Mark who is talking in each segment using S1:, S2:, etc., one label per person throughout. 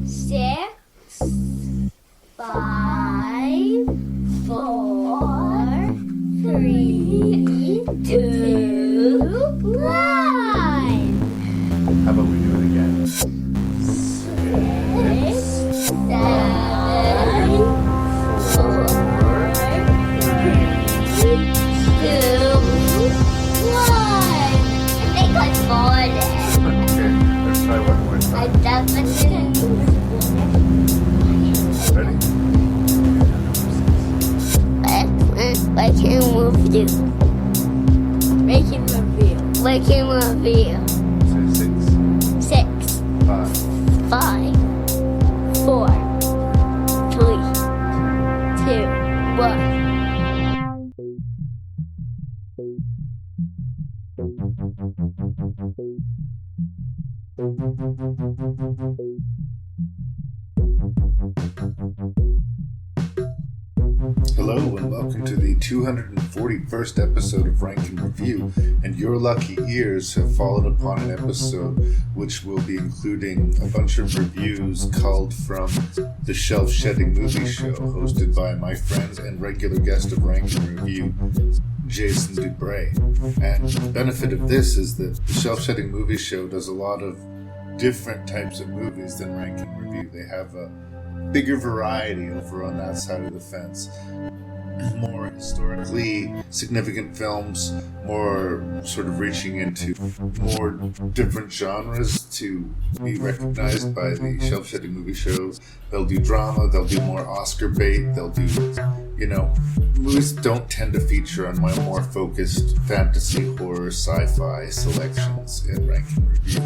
S1: 6, 5, 4, 3, 2, 1.
S2: How about we do it again?
S1: 6, 7, 4, 3, 2, 1. I think I got it.
S2: Okay, let's try one more
S1: I
S2: time.
S1: definitely didn't.
S2: Ready?
S1: Ranking review. Ranking review. Ranking review.
S2: Say 6,
S1: 6,
S2: 5,
S1: 5, 4, 3, 2, 1.
S2: Hello and welcome to the 241st episode of Ranking Review, and your lucky ears have fallen upon an episode which will be including a bunch of reviews culled from the Shelf Shedding Movie Show, hosted by my friend and regular guest of Ranking Review, Jason Dubray. And the benefit of this is that the Shelf Shedding Movie Show does a lot of different types of movies than Ranking Review. They have a bigger variety over on that side of the fence. More historically significant films, more sort of reaching into more different genres to be recognized by the Shelf Shedding Movie Show. They'll do drama, they'll do more Oscar bait, they'll do, movies don't tend to feature on my more focused fantasy, horror, sci-fi selections in Ranking Review.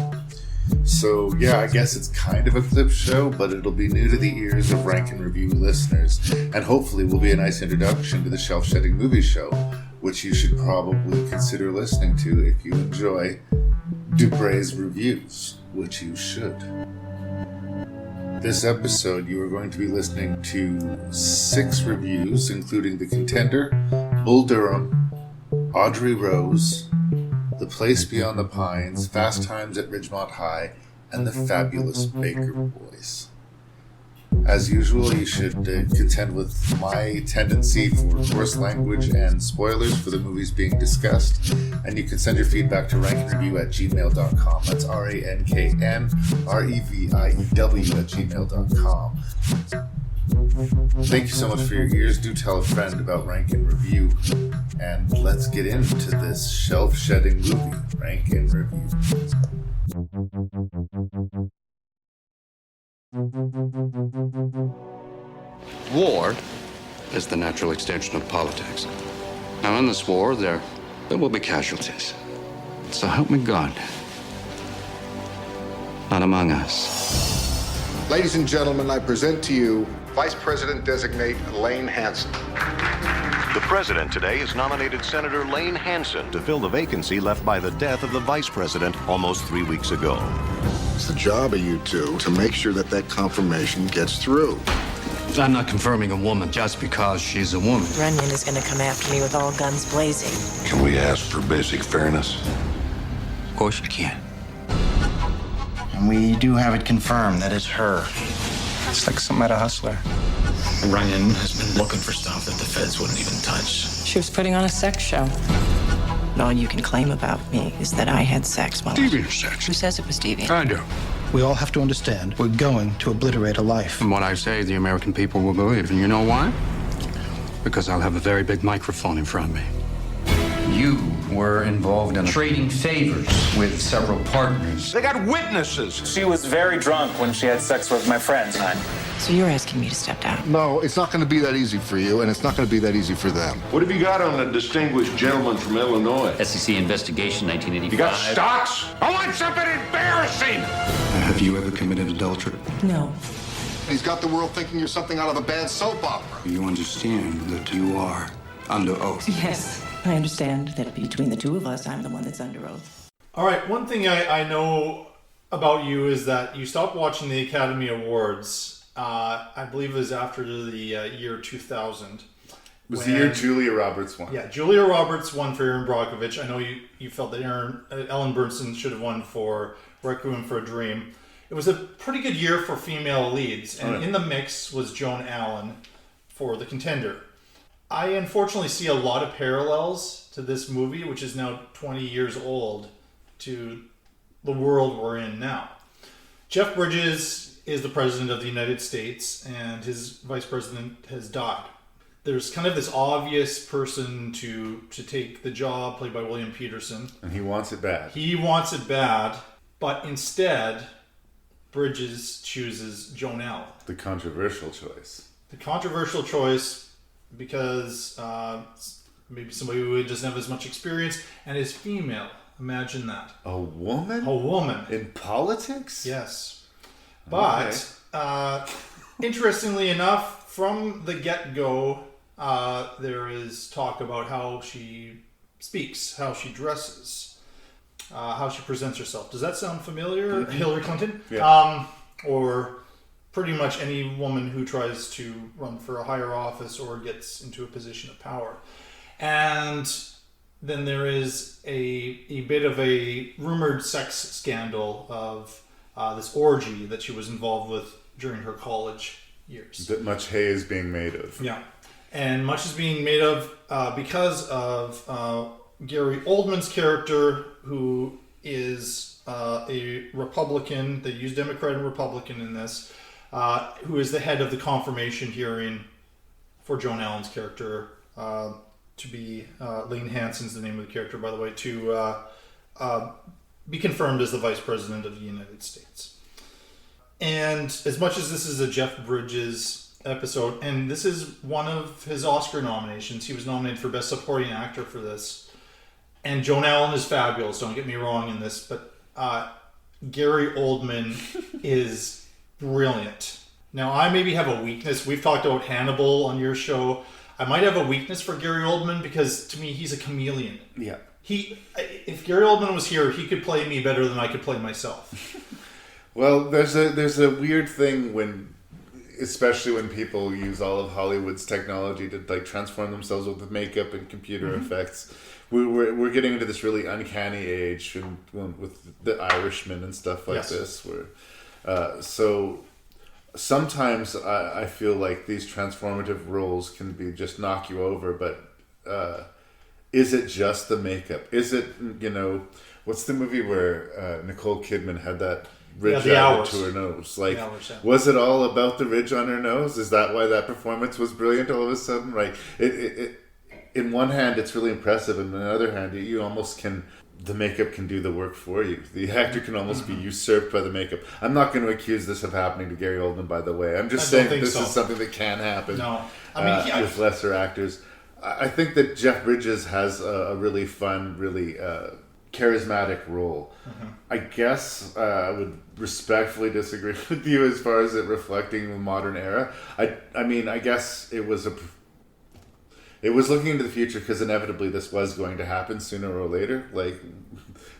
S2: So yeah, I guess it's kind of a clip show, but it'll be new to the ears of Rank and Review listeners, and hopefully will be a nice introduction to the Shelf Shedding Movie Show, which you should probably consider listening to if you enjoy Dubray's reviews, which you should. This episode, you are going to be listening to 6 reviews, including The Contender, Bull Durham, Audrey Rose, The Place Beyond the Pines, Fast Times at Ridgemont High, and The Fabulous Baker Boys. As usual, you should contend with my tendency for coarse language and spoilers for the movies being discussed, and you can send your feedback to ranknreview@gmail.com. That's ranknreview@gmail.com. Thank you so much for your ears. Do tell a friend about Rank and Review. And let's get into this shelf-shedding movie, Rank and Review.
S3: War is the natural extension of politics. Now, in this war, there will be casualties. So help me God. Not among us.
S4: Ladies and gentlemen, I present to you Vice President-designate Lane Hansen.
S5: The president today has nominated Senator Lane Hansen to fill the vacancy left by the death of the vice president almost 3 weeks ago.
S4: It's the job of you two to make sure that confirmation gets through.
S3: I'm not confirming a woman just because she's a woman.
S6: Runyon is going to come after me with all guns blazing.
S4: Can we ask for basic fairness?
S3: Of course you can.
S7: And we do have it confirmed that it's her. It's like some meta hustler.
S8: Runyon has been looking for stuff that the feds wouldn't even touch.
S6: She was putting on a sex show. All you can claim about me is that I had sex while
S3: Deviant sex.
S6: Who says it was deviant?
S3: I do.
S7: We all have to understand we're going to obliterate a life.
S3: And what I say, the American people will believe. And you know why? Because I'll have a very big microphone in front of me.
S9: You were involved in trading favors with several partners.
S5: They got witnesses.
S10: She was very drunk when she had sex with my friend.
S6: So you're asking me to step down?
S4: No, it's not going to be that easy for you, and it's not going to be that easy for them.
S11: What have you got on a distinguished gentleman from Illinois?
S9: SEC investigation, 1985.
S11: You got stocks? I want something embarrassing!
S3: Have you ever committed adultery?
S6: No.
S4: He's got the world thinking you're something out of a bad soap opera.
S3: You understand that you are under oath?
S6: Yes, I understand that between the two of us, I'm the one that's under oath.
S12: All right, one thing I know about you is that you stopped watching the Academy Awards. I believe it was after the year 2000.
S2: It was the year Julia Roberts won.
S12: Yeah, Julia Roberts won for Erin Brockovich. I know you felt that Ellen Bernstein should have won for Requiem for a Dream. it was a pretty good year for female leads, and in the mix was Joan Allen for The Contender. I unfortunately see a lot of parallels to this movie, which is now 20 years old, to the world we're in now. Jeff Bridges is the president of the United States, and his vice president has died. There's kind of this obvious person to take the job, played by William Peterson.
S2: And he wants it bad.
S12: He wants it bad, but instead, Bridges chooses Joan Allen.
S2: The controversial choice.
S12: The controversial choice because maybe somebody who doesn't have as much experience and is female. Imagine that.
S2: A woman?
S12: A woman.
S2: In politics?
S12: Yes. But, interestingly enough, from the get-go, there is talk about how she speaks, how she dresses, how she presents herself. Does that sound familiar, Hillary Clinton?
S2: Yeah.
S12: Or pretty much any woman who tries to run for a higher office or gets into a position of power. And then there is a bit of a rumored sex scandal of this orgy that she was involved with during her college years.
S2: That much hay is being made of.
S12: Yeah. And much is being made of because of Gary Oldman's character, who is a Republican. They use Democrat and Republican in this, who is the head of the confirmation hearing for Joan Allen's character, to be, Lane Hansen's the name of the character, by the way, to be confirmed as the Vice President of the United States. And as much as this is a Jeff Bridges episode, and this is one of his Oscar nominations, he was nominated for Best Supporting Actor for this. And Joan Allen is fabulous, don't get me wrong in this, but Gary Oldman is brilliant. Now, I maybe have a weakness. We've talked about Hannibal on your show. I might have a weakness for Gary Oldman because, to me, he's a chameleon.
S2: Yeah.
S12: If Gary Oldman was here, he could play me better than I could play myself.
S2: Well, there's a weird thing when, especially when people use all of Hollywood's technology to like transform themselves with makeup and computer effects. We're getting into this really uncanny age and with the Irishman and stuff like this. Where so sometimes I feel like these transformative roles can be just knock you over, but is it just the makeup? Is it, what's the movie where Nicole Kidman had that ridge added to her nose? Like, was it all about the ridge on her nose? Is that why that performance was brilliant all of a sudden? Right. It in one hand, it's really impressive, and on the other hand, you almost can. The makeup can do the work for you. The actor can almost be usurped by the makeup. I'm not going to accuse this of happening to Gary Oldman, by the way. I'm just saying this is something that can happen.
S12: No, I mean,
S2: with lesser actors. I think that Jeff Bridges has a really fun, really charismatic role. I guess I would respectfully disagree with you as far as it reflecting the modern era. I mean, I guess it was looking into the future because inevitably this was going to happen sooner or later. Like,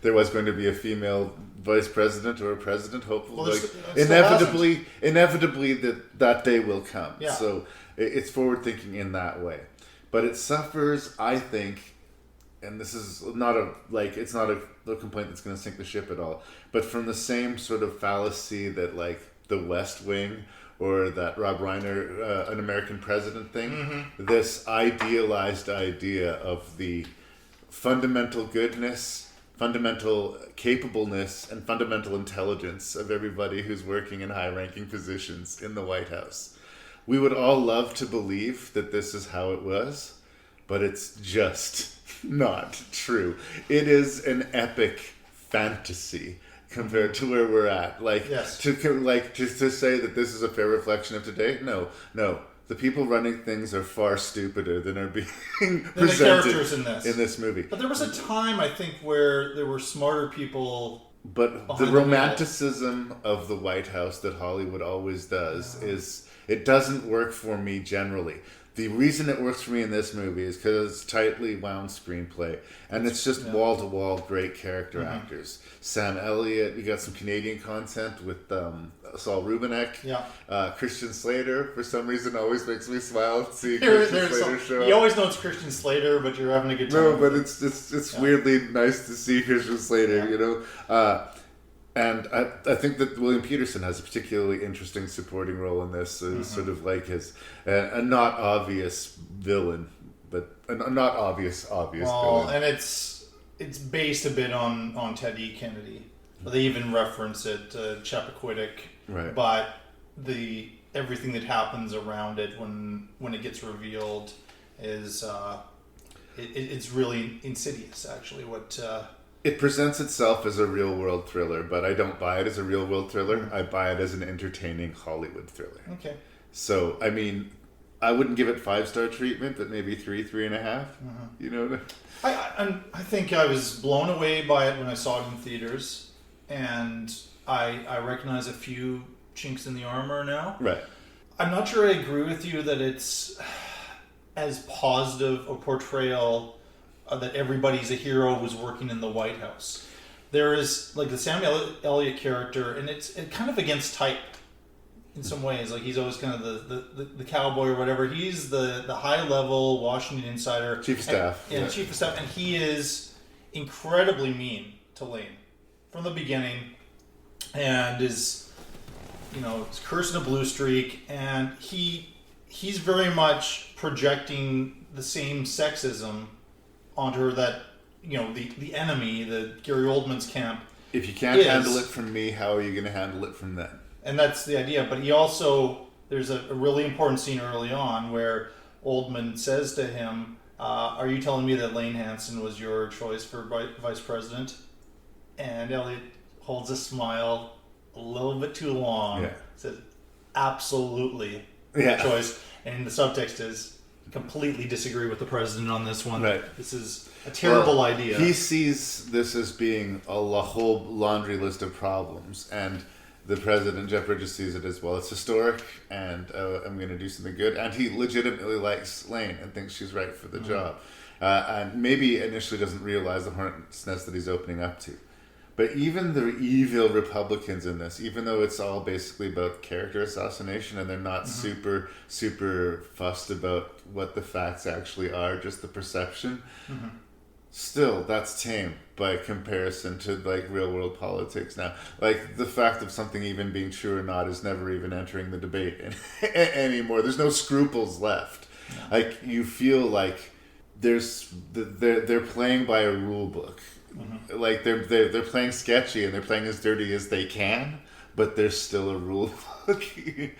S2: there was going to be a female vice president or a president, hopefully. Well, inevitably that day will come.
S12: Yeah.
S2: So it's forward thinking in that way. But it suffers, I think, and this is not it's not a complaint that's going to sink the ship at all, but from the same sort of fallacy that like The West Wing or that Rob Reiner, An American President thing, this idealized idea of the fundamental goodness, fundamental capableness, and fundamental intelligence of everybody who's working in high-ranking positions in the White House. We would all love to believe that this is how it was, but it's just not true. It is an epic fantasy compared to where we're at. To say that this is a fair reflection of today? No. The people running things are far stupider than are being presented in this movie.
S12: But there was a time, I think, where there were smarter people.
S2: But the romanticism of the White House that Hollywood always does is, it doesn't work for me generally. The reason it works for me in this movie is because it's tightly wound screenplay, and it's just wall-to-wall great character actors. Sam Elliott, you got some Canadian content with Saul Rubinek. Christian Slater, for some reason, always makes me smile seeing Christian Slater show up.
S12: You always know it's Christian Slater, but you're having a good time.
S2: No, but it's weirdly nice to see Christian Slater, And I think that William Peterson has a particularly interesting supporting role in this, sort of like his a not obvious villain, but a not obvious villain.
S12: And it's based a bit on Ted E. Kennedy. They even reference it, Chappaquiddick,
S2: right?
S12: But everything that happens around it when it gets revealed is it's really insidious. Actually, what
S2: it presents itself as a real world thriller, but I don't buy it as a real world thriller. I buy it as an entertaining Hollywood thriller.
S12: Okay.
S2: So I mean, I wouldn't give it 5-star treatment, but maybe 3.5. You know.
S12: I think I was blown away by it when I saw it in theaters, and I recognize a few chinks in the armor now.
S2: Right.
S12: I'm not sure I agree with you that it's as positive a portrayal that everybody's a hero who's working in the White House. There is like the Samuel Elliott character, and it's kind of against type in some ways. Like he's always kind of the cowboy or whatever. He's the high level Washington insider,
S2: chief of staff,
S12: chief of staff, and he is incredibly mean to Lane from the beginning, and is cursing a blue streak, and he's very much projecting the same sexism onto her that the enemy, the Gary Oldman's camp.
S2: If you can't handle it from me, how are you going to handle it from them?
S12: And that's the idea. But he also, there's a really important scene early on where Oldman says to him, "Are you telling me that Lane Hansen was your choice for vice president?" And Elliot holds a smile a little bit too long.
S2: Yeah.
S12: Says, "Absolutely, choice." And the subtext is, completely disagree with the president on this one.
S2: Right.
S12: This is a terrible idea.
S2: He sees this as being a whole laundry list of problems, and the president, Jeff Bridges, sees it as, well, it's historic, and I'm going to do something good. And he legitimately likes Lane and thinks she's right for the job. And maybe initially doesn't realize the hornet's nest that he's opening up to. But even the evil Republicans in this, even though it's all basically about character assassination and they're not super, super fussed about what the facts actually are, just the perception, still, that's tame by comparison to like real world politics now. Like the fact of something even being true or not is never even entering the debate anymore. There's no scruples left. No. Like you feel like they're playing by a rule book. Like they're playing sketchy and they're playing as dirty as they can, but there's still a rule book.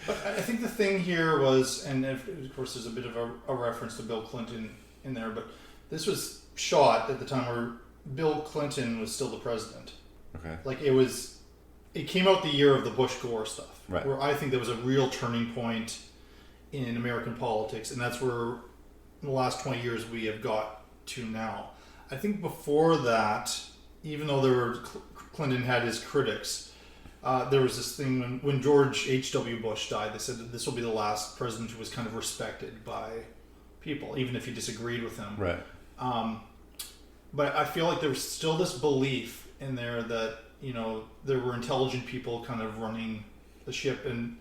S12: But I think the thing here was, and of course there's a bit of a reference to Bill Clinton in there, but this was shot at the time where Bill Clinton was still the president.
S2: Okay.
S12: Like it came out the year of the Bush-Gore stuff,
S2: right,
S12: where I think there was a real turning point in American politics, and that's where in the last 20 years we have got to now. I think before that, even though Clinton had his critics, there was this thing when George H.W. Bush died, they said that this will be the last president who was kind of respected by people, even if you disagreed with him.
S2: Right.
S12: But I feel like there was still this belief in there that, there were intelligent people kind of running the ship, and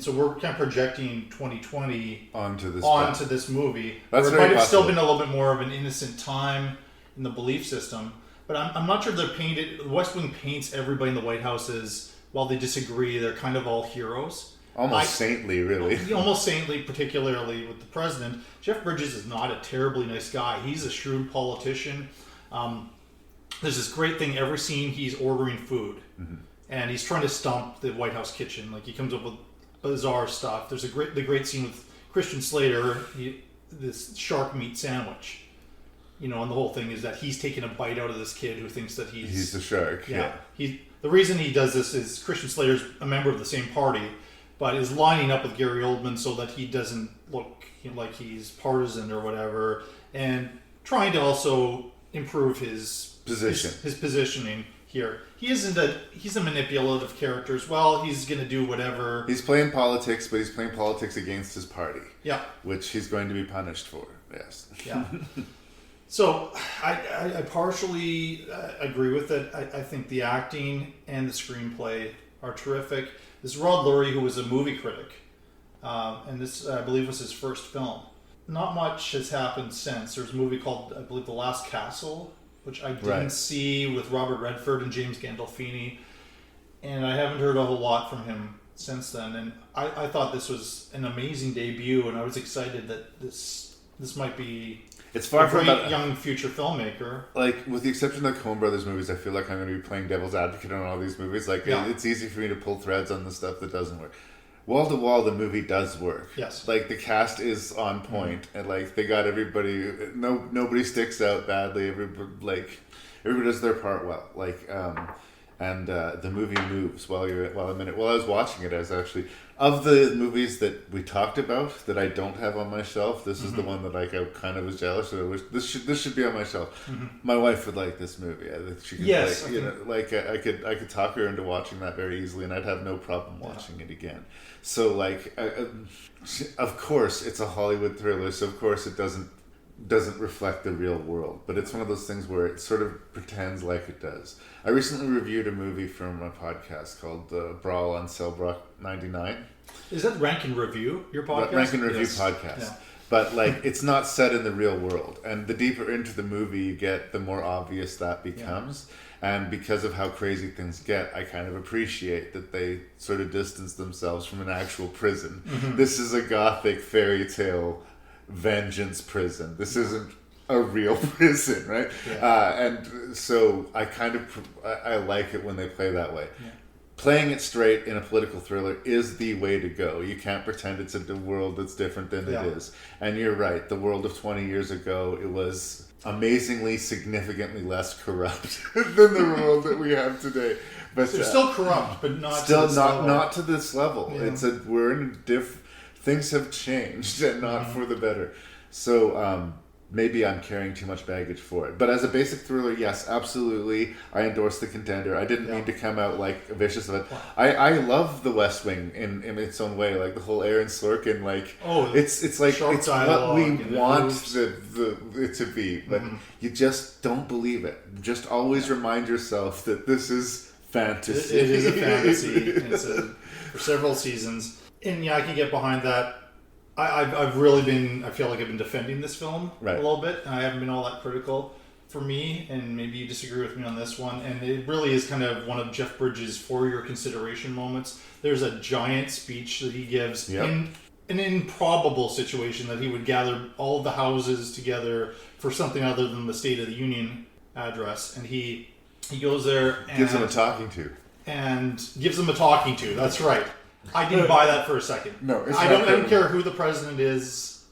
S12: so we're kind of projecting 2020 onto this movie.
S2: That's
S12: where it might have still been a little bit more of an innocent time in the belief system. But I'm not sure the West Wing paints everybody in the White House as, while they disagree, they're kind of all heroes.
S2: Almost saintly, really.
S12: Almost saintly, particularly with the president. Jeff Bridges is not a terribly nice guy. He's a shrewd politician. There's this great thing, every scene he's ordering food. And he's trying to stump the White House kitchen. Like he comes up with bizarre stuff. There's the great scene with Christian Slater, this shark meat sandwich. And the whole thing is that he's taking a bite out of this kid who thinks that he's
S2: the shark. Yeah.
S12: The reason he does this is Christian Slater's a member of the same party, but is lining up with Gary Oldman so that he doesn't look like he's partisan or whatever, and trying to also improve his
S2: position,
S12: his positioning here. He's a manipulative character as well. He's going to do whatever.
S2: He's playing politics, but he's playing politics against his party.
S12: Yeah.
S2: Which he's going to be punished for. Yes.
S12: Yeah. So I partially agree with it. I think the acting and the screenplay are terrific. This Rod Lurie, who was a movie critic, and this, I believe, was his first film. Not much has happened since. There's a movie called, I believe, The Last Castle, which I didn't see, with Robert Redford and James Gandolfini. and I haven't heard a whole lot from him since then. And I thought this was an amazing debut, and I was excited that this might be
S2: it's far
S12: a
S2: from
S12: great young future filmmaker.
S2: Like, with the exception of the Coen Brothers movies, I feel like I'm going to be playing devil's advocate on all these movies. Like, it's easy for me to pull threads on the stuff that doesn't work. Wall to wall, the movie does work.
S12: Yes.
S2: Like, the cast is on point, and like they got everybody. Nobody sticks out badly. Everybody does their part well. Like, and the movie moves while I'm in it. While I was watching it, I was actually, of the movies that we talked about that I don't have on my shelf, this is the one that like I kind of was jealous of. I wish this should be on my shelf. My wife would like this movie. I think she could, I could talk her into watching that very easily, and I'd have no problem watching it again. So like, of course, it's a Hollywood thriller, so of course it doesn't reflect the real world, but it's one of those things where it sort of pretends like it does. I recently reviewed a movie from a podcast called Brawl on Cellblock 99.
S12: Is that Rank and Review, your podcast?
S2: Rank and Review podcast. Yeah. But like, it's not set in the real world, and the deeper into the movie you get, the more obvious that becomes. Yeah. And because of how crazy things get, I kind of appreciate that they sort of distance themselves from an actual prison. This is a gothic fairy tale vengeance prison. This isn't a real prison, right? Yeah. And so I kind of I like it when they play that way. Yeah. Playing it straight in a political thriller is the way to go. You can't pretend it's a world that's different than it is. And you're right, the world of 20 years ago, it was amazingly, significantly less corrupt than the world that we have today. But
S12: they're still corrupt, but not
S2: still
S12: to this level.
S2: Not to this level.
S12: Yeah.
S2: We're in things have changed, and not for the better. So maybe I'm carrying too much baggage for it. But as a basic thriller, yes, absolutely, I endorse The Contender. I didn't mean to come out like vicious of it. I love The West Wing in its own way, like the whole Aaron Sorkin, like it's like it's what we want it to be, but you just don't believe it. Just always remind yourself that this is fantasy.
S12: It is a fantasy. It's for several seasons. And I can get behind that. I've really been, I feel like I've been defending this film a little bit, and I haven't been all that critical for me, and maybe you disagree with me on this one, and it really is kind of one of Jeff Bridges' for your consideration moments. There's a giant speech that he gives in an improbable situation that he would gather all of the houses together for something other than the State of the Union address, and he goes there and
S2: gives them a talking to.
S12: And gives them a talking to, that's right. I didn't buy that for a second.
S2: No,
S12: I don't care who the president is.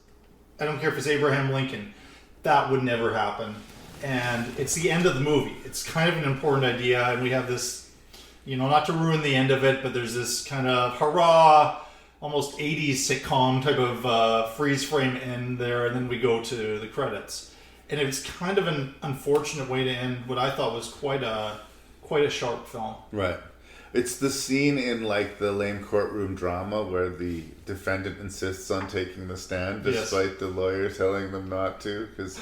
S12: I don't care if it's Abraham Lincoln. That would never happen. And it's the end of the movie. It's kind of an important idea, and we have this, not to ruin the end of it, but there's this kind of hurrah, almost 80s sitcom type of freeze frame end there, and then we go to the credits. And it's kind of an unfortunate way to end what I thought was quite a sharp film.
S2: Right. It's the scene in like the lame courtroom drama where the defendant insists on taking the stand despite the lawyer telling them not to, because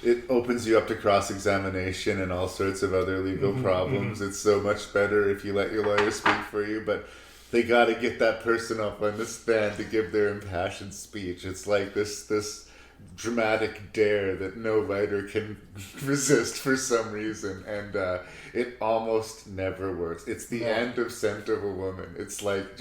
S2: it opens you up to cross-examination and all sorts of other legal problems. It's so much better if you let your lawyer speak for you, but they got to get that person up on the stand to give their impassioned speech. It's like this dramatic dare that no writer can resist for some reason, and it almost never works. It's the end of Scent of a Woman. It's like,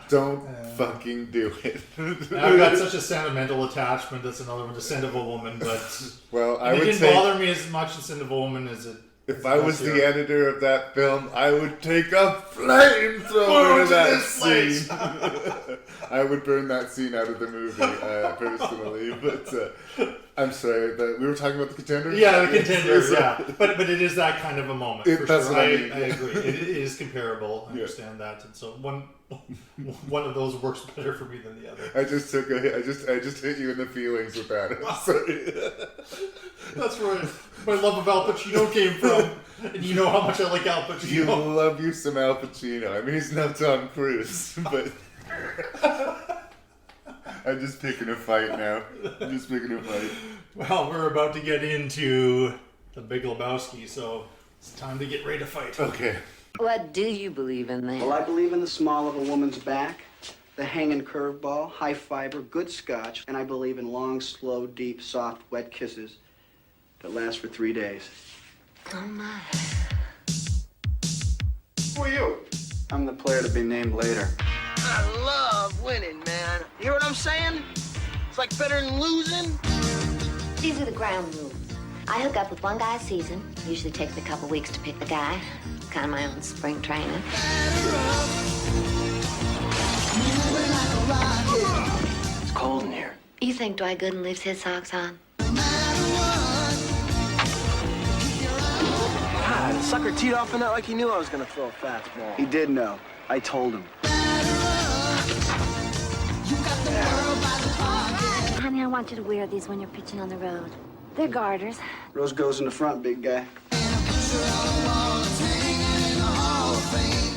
S2: don't fucking do it.
S12: I've got such a sentimental attachment. That's another one, to Scent of a Woman, but
S2: well,
S12: it didn't bother me as much in Scent of a Woman as it.
S2: If I was the editor of that film, I would take a flamethrower to that scene. I would burn that scene out of the movie, personally. But I'm sorry, we were talking about The Contender?
S12: Yeah, The Contender, yeah. But it is that kind of a moment, for
S2: that's
S12: sure.
S2: What I mean.
S12: I agree. It is comparable. I understand that. And so one of those works better for me than the other.
S2: I just hit you in the feelings with that. I'm sorry.
S12: That's where my love of Al Pacino came from. And you know how much I like Al Pacino.
S2: You love you some Al Pacino. I mean, he's no Tom Cruise, but I'm just picking a fight now. Well,
S12: we're about to get into The Big Lebowski, so it's time to get ready to fight.
S2: Okay.
S13: What do you believe in then?
S14: Well, I believe in the small of a woman's back, the hanging curveball, high fiber, good scotch, and I believe in long, slow, deep, soft, wet kisses that last for 3 days.
S13: Oh, my.
S14: Who are you? I'm the player to be named later.
S15: I love winning, man. You hear what I'm saying? It's like better than losing.
S16: These are the ground rules. I hook up with one guy a season. Usually takes me a couple weeks to pick the guy. Kind of my own spring training.
S15: It's cold in here.
S16: You think Dwight Gooden leaves his socks on?
S15: God, the sucker teed off in that like he knew I was gonna throw a fastball.
S14: He did know. I told him.
S16: Honey, I want you to wear these when you're pitching on the road. They're garters.
S14: Rose goes in the front, big guy.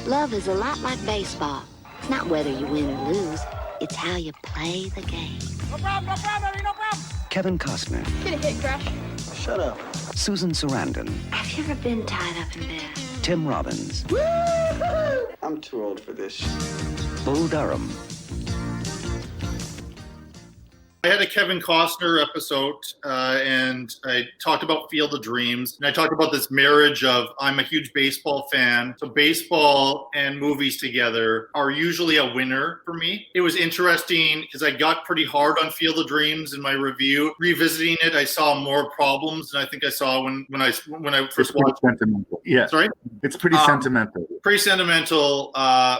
S16: Love is a lot like baseball. It's not whether you win or lose. It's how you play the game.
S15: No problem, baby, no problem.
S17: Kevin Costner.
S1: Get a hit, Crush.
S15: Shut up.
S17: Susan Sarandon.
S16: Have you ever been tied up in bed?
S17: Tim Robbins.
S14: Woo-hoo! I'm too old for this.
S17: Bull Durham.
S12: I had a Kevin Costner episode, and I talked about Field of Dreams, and I talked about this marriage of I'm a huge baseball fan, so baseball and movies together are usually a winner for me. It was interesting because I got pretty hard on Field of Dreams in my review. Revisiting it, I saw more problems than I think I saw when I first watched it.
S2: Sentimental. Yeah.
S12: Sorry?
S2: It's pretty sentimental.
S12: Pretty sentimental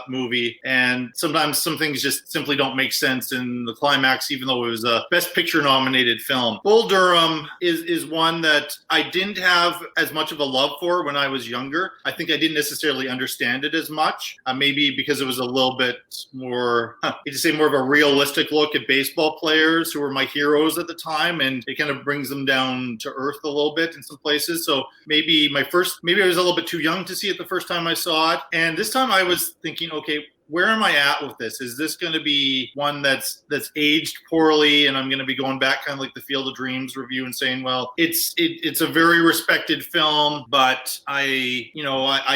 S12: movie, and sometimes some things just simply don't make sense in the climax, even though it was a Best Picture nominated film. Bull Durham is one that I didn't have as much of a love for when I was younger. I think I didn't necessarily understand it as much, maybe because it was a little bit more, more of a realistic look at baseball players who were my heroes at the time, and it kind of brings them down to earth a little bit in some places. So maybe I was a little bit too young to see it the first time I saw it, and this time I was thinking, okay, where am I at with this? Is this going to be one that's aged poorly, and I'm going to be going back kind of like the Field of Dreams review and saying, well, it's a very respected film, but I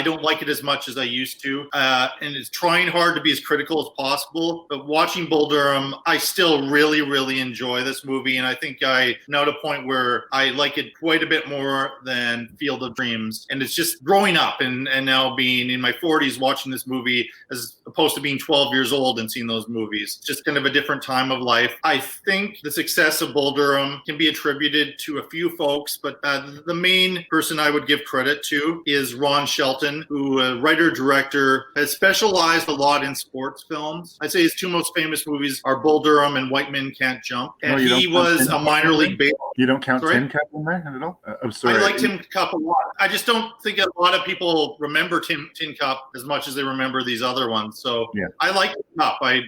S12: don't like it as much as I used to, and it's trying hard to be as critical as possible. But watching Bull Durham, I still really, really enjoy this movie, and I think I'm now at a point where I like it quite a bit more than Field of Dreams. And it's just growing up and now being in my 40s watching this movie as opposed to being 12 years old and seeing those movies. Just kind of a different time of life. I think the success of Bull Durham can be attributed to a few folks, but the main person I would give credit to is Ron Shelton, who, a writer-director, has specialized a lot in sports films. I'd say his two most famous movies are Bull Durham and White Men Can't Jump. And he was a minor league baseball.
S2: You don't count Tin Cup in there at all? I'm sorry.
S12: I like Tin Cup a lot. I just don't think a lot of people remember Tin Cup as much as they remember these other ones. So yeah. I like Tin Cup. I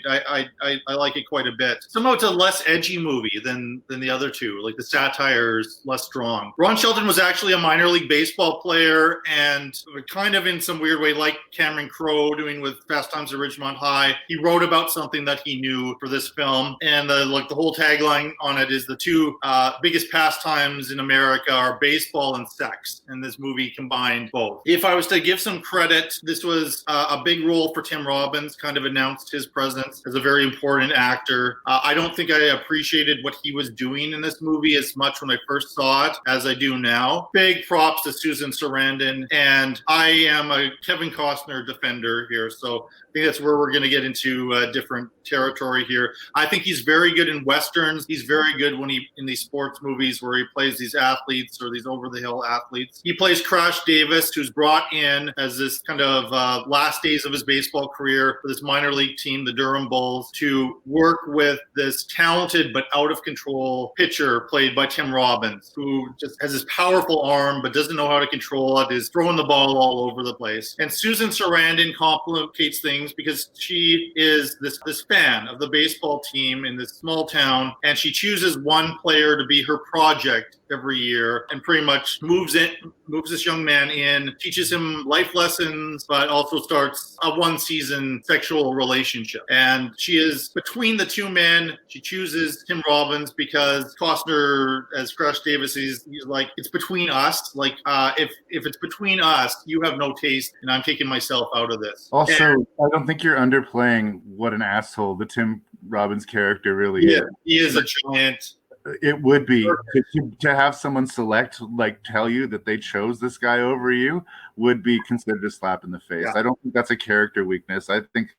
S12: like it quite a bit. Somehow it's a less edgy movie than the other two. Like the satire is less strong. Ron Shelton was actually a minor league baseball player, and kind of in some weird way, like Cameron Crowe doing with Fast Times at Ridgemont High, he wrote about something that he knew for this film. And the whole tagline on it is the two biggest pastimes in America are baseball and sex. And this movie combined both. If I was to give some credit, this was a big role for Tim Robbins, kind of announced his presence as a very important actor. I don't think I appreciated what he was doing in this movie as much when I first saw it as I do now. Big props to Susan Sarandon, and I am a Kevin Costner defender here, so I think that's where we're going to get into different territory here. I think he's very good in Westerns. He's very good when in these sports movies where he plays these athletes or these over-the-hill athletes. He plays Crash Davis, who's brought in as this kind of last days of his baseball career for this minor league team, the Durham Bulls, to work with this talented but out-of-control pitcher played by Tim Robbins, who just has this powerful arm but doesn't know how to control it, is throwing the ball all over the place. And Susan Sarandon complicates things because she is this fan of the baseball team in this small town, and she chooses one player to be her project every year and pretty much moves this young man in, teaches him life lessons, but also starts a one-season sexual relationship. And she is between the two men. She chooses Tim Robbins because Costner, as Crash Davis, he's like, it's between us. Like, if it's between us, you have no taste, and I'm taking myself out of this.
S2: Also, I don't think you're underplaying what an asshole the Tim Robbins character really is.
S12: He is a giant.
S2: It would be to have someone tell you that they chose this guy over you would be considered a slap in the face.
S12: Yeah.
S2: I don't think that's a character weakness. I think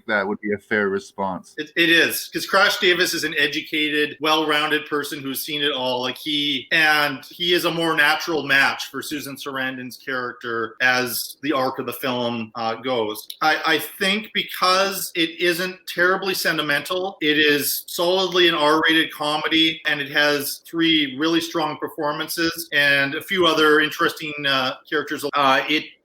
S2: that would be a fair response.
S12: It is, because Crash Davis is an educated, well-rounded person who's seen it all. Like he is a more natural match for Susan Sarandon's character as the arc of the film goes. I think because it isn't terribly sentimental, it is solidly an R-rated comedy, and it has 3 really strong performances and a few other interesting characters.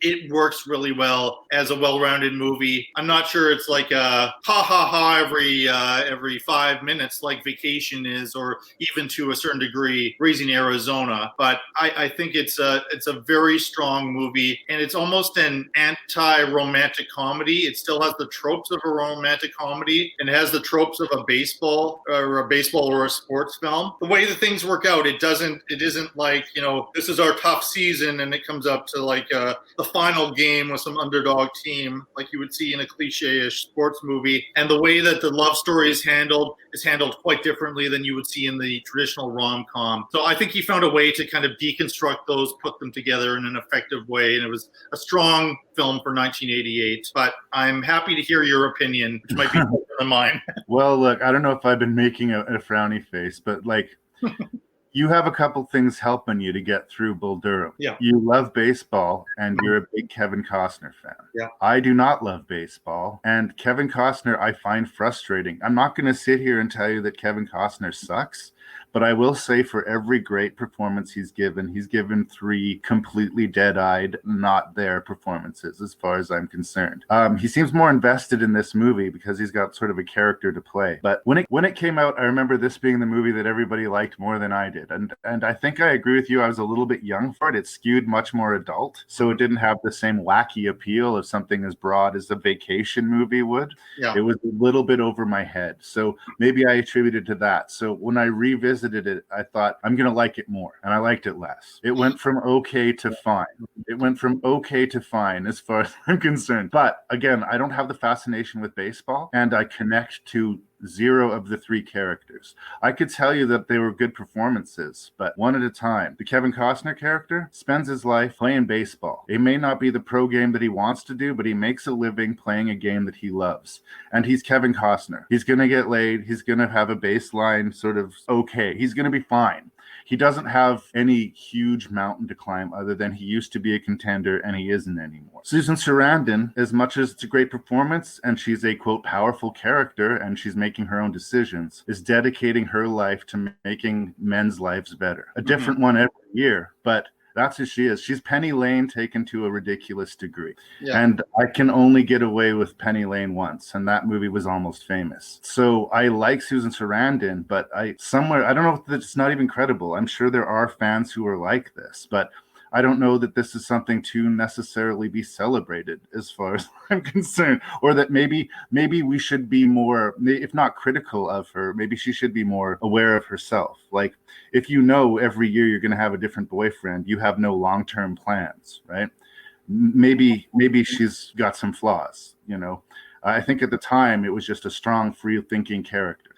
S12: It works really well as a well-rounded movie. I'm not sure it's like a ha every 5 minutes like Vacation is, or even to a certain degree Raising Arizona. But I think it's a very strong movie, and it's almost an anti-romantic comedy. It still has the tropes of a romantic comedy, and it has the tropes of a baseball or a sports film. The way the things work out, it isn't like, this is our tough season and it comes up to like the final game with some underdog team like you would see in a cliche-ish sports movie. And the way that the love story is handled quite differently than you would see in the traditional rom-com. So I think he found a way to kind of deconstruct those, put them together in an effective way, and it was a strong film for 1988. But I'm happy to hear your opinion, which might be different than mine.
S2: Well, look, I don't know if I've been making a frowny face, but like you have a couple things helping you to get through Bull Durham.
S12: Yeah.
S2: You love baseball, and you're a big Kevin Costner fan.
S12: Yeah.
S2: I do not love baseball, and Kevin Costner I find frustrating. I'm not going to sit here and tell you that Kevin Costner sucks, but I will say for every great performance he's given 3 completely dead-eyed, not there performances as far as I'm concerned. He seems more invested in this movie because he's got sort of a character to play. But when it came out, I remember this being the movie that everybody liked more than I did. And I think I agree with you. I was a little bit young for it. It skewed much more adult, so it didn't have the same wacky appeal of something as broad as a Vacation movie would.
S12: Yeah.
S2: It was a little bit over my head. So maybe I attributed to that. So when I revisited it, I thought I'm going to like it more, and I liked it less. It went from okay to fine. As far as I'm concerned. But again, I don't have the fascination with baseball, and I connect to 0 of the 3 characters. I could tell you that they were good performances, but one at a time. The Kevin Costner character spends his life playing baseball. It may not be the pro game that he wants to do, but he makes a living playing a game that he loves. And he's Kevin Costner. He's going to get laid. He's going to have a baseline sort of okay. He's going to be fine. He doesn't have any huge mountain to climb other than he used to be a contender and he isn't anymore. Susan Sarandon, as much as it's a great performance and she's a, quote, powerful character and she's making her own decisions, is dedicating her life to making men's lives better. A different one every year, but that's who she is. She's Penny Lane taken to a ridiculous degree.
S12: Yeah.
S2: And I can only get away with Penny Lane once, and that movie was almost famous. So I like Susan Sarandon, but I don't know if it's not even credible. I'm sure there are fans who are like this, but I don't know that this is something to necessarily be celebrated as far as I'm concerned, or that maybe we should be more, if not critical of her, maybe she should be more aware of herself. Like, if you know every year you're going to have a different boyfriend, you have no long-term plans, right? Maybe she's got some flaws, I think at the time it was just a strong, free-thinking character.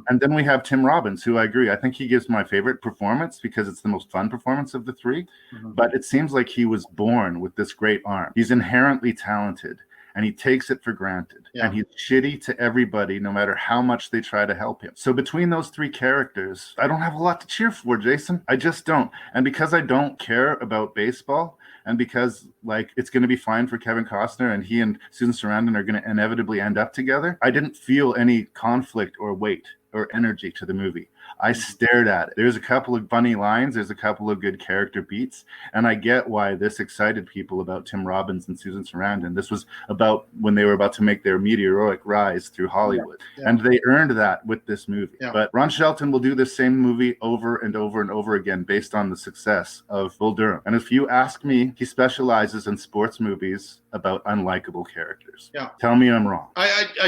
S2: And then we have Tim Robbins, who I agree. I think he gives my favorite performance because it's the most fun performance of the 3. But it seems like he was born with this great arm. He's inherently talented, and he takes it for granted.
S12: Yeah.
S2: And he's shitty to everybody, no matter how much they try to help him. So between those 3 characters, I don't have a lot to cheer for, Jason. I just don't. And because I don't care about baseball, and because it's going to be fine for Kevin Costner and he and Susan Sarandon are going to inevitably end up together, I didn't feel any conflict or weight or energy to the movie. I stared at it. There's a couple of funny lines. There's a couple of good character beats. And I get why this excited people about Tim Robbins and Susan Sarandon. This was about when they were about to make their meteoric rise through Hollywood.
S12: Yeah.
S2: And they earned that with this movie.
S12: Yeah.
S2: But Ron Shelton will do the same movie over and over and over again based on the success of Bull Durham. And if you ask me, he specializes in sports movies about unlikable characters.
S12: Yeah.
S2: Tell me I'm wrong.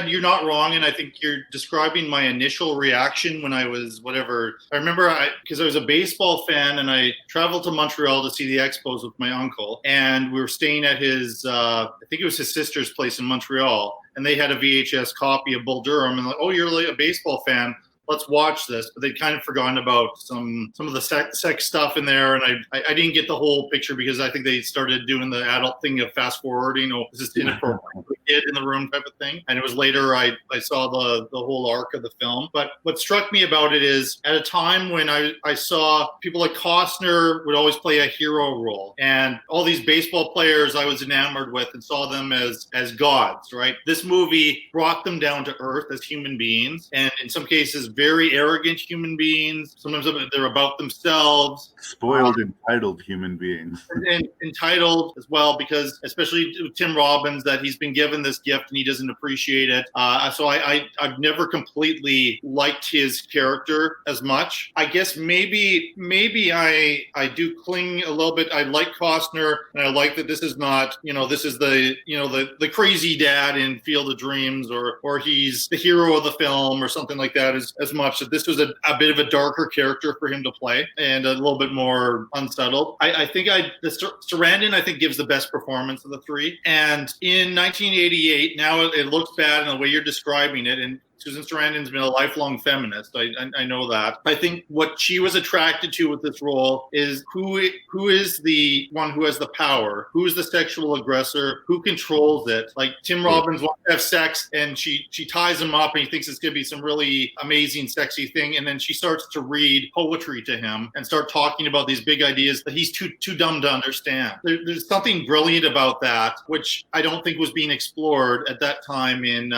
S12: You're not wrong, and I think you're describing my initial reaction when I was whatever. I remember because I was a baseball fan, and I traveled to Montreal to see the Expos with my uncle, and we were staying at his, I think it was his sister's place in Montreal, and they had a VHS copy of Bull Durham, and like, oh, you're like a baseball fan. let's watch this. But they'd kind of forgotten about some of the sex stuff in there, and I didn't get the whole picture because I think they started doing the adult thing of fast forwarding. Oh, this is inappropriate kid in the room type of thing. And it was later I saw the whole arc of the film. But what struck me about it is at a time when I saw people like Costner would always play a hero role, and all these baseball players I was enamored with and saw them as gods, right? This movie brought them down to earth as human beings, and in some cases very arrogant human beings. Sometimes they're about themselves.
S2: Spoiled, entitled human beings.
S12: And entitled as well, because especially Tim Robbins, that he's been given this gift and he doesn't appreciate it. So I've never completely liked his character as much. I guess maybe I do cling a little bit. I like Costner, and I like that this is not, this is the crazy dad in Field of Dreams, or he's the hero of the film or something like that, as much that this was a bit of a darker character for him to play and a little bit more unsettled. I think Sarandon, I think, gives the best performance of the three. And in 1988, now it looks bad in the way you're describing it, and Susan Sarandon's been a lifelong feminist. I know that. I think what she was attracted to with this role is who is the one who has the power, who is the sexual aggressor, who controls it. Like Tim Robbins wants to have sex, and she ties him up, and he thinks it's going to be some really amazing, sexy thing, and then she starts to read poetry to him and start talking about these big ideas that he's too dumb to understand. There's something brilliant about that, which I don't think was being explored at that time in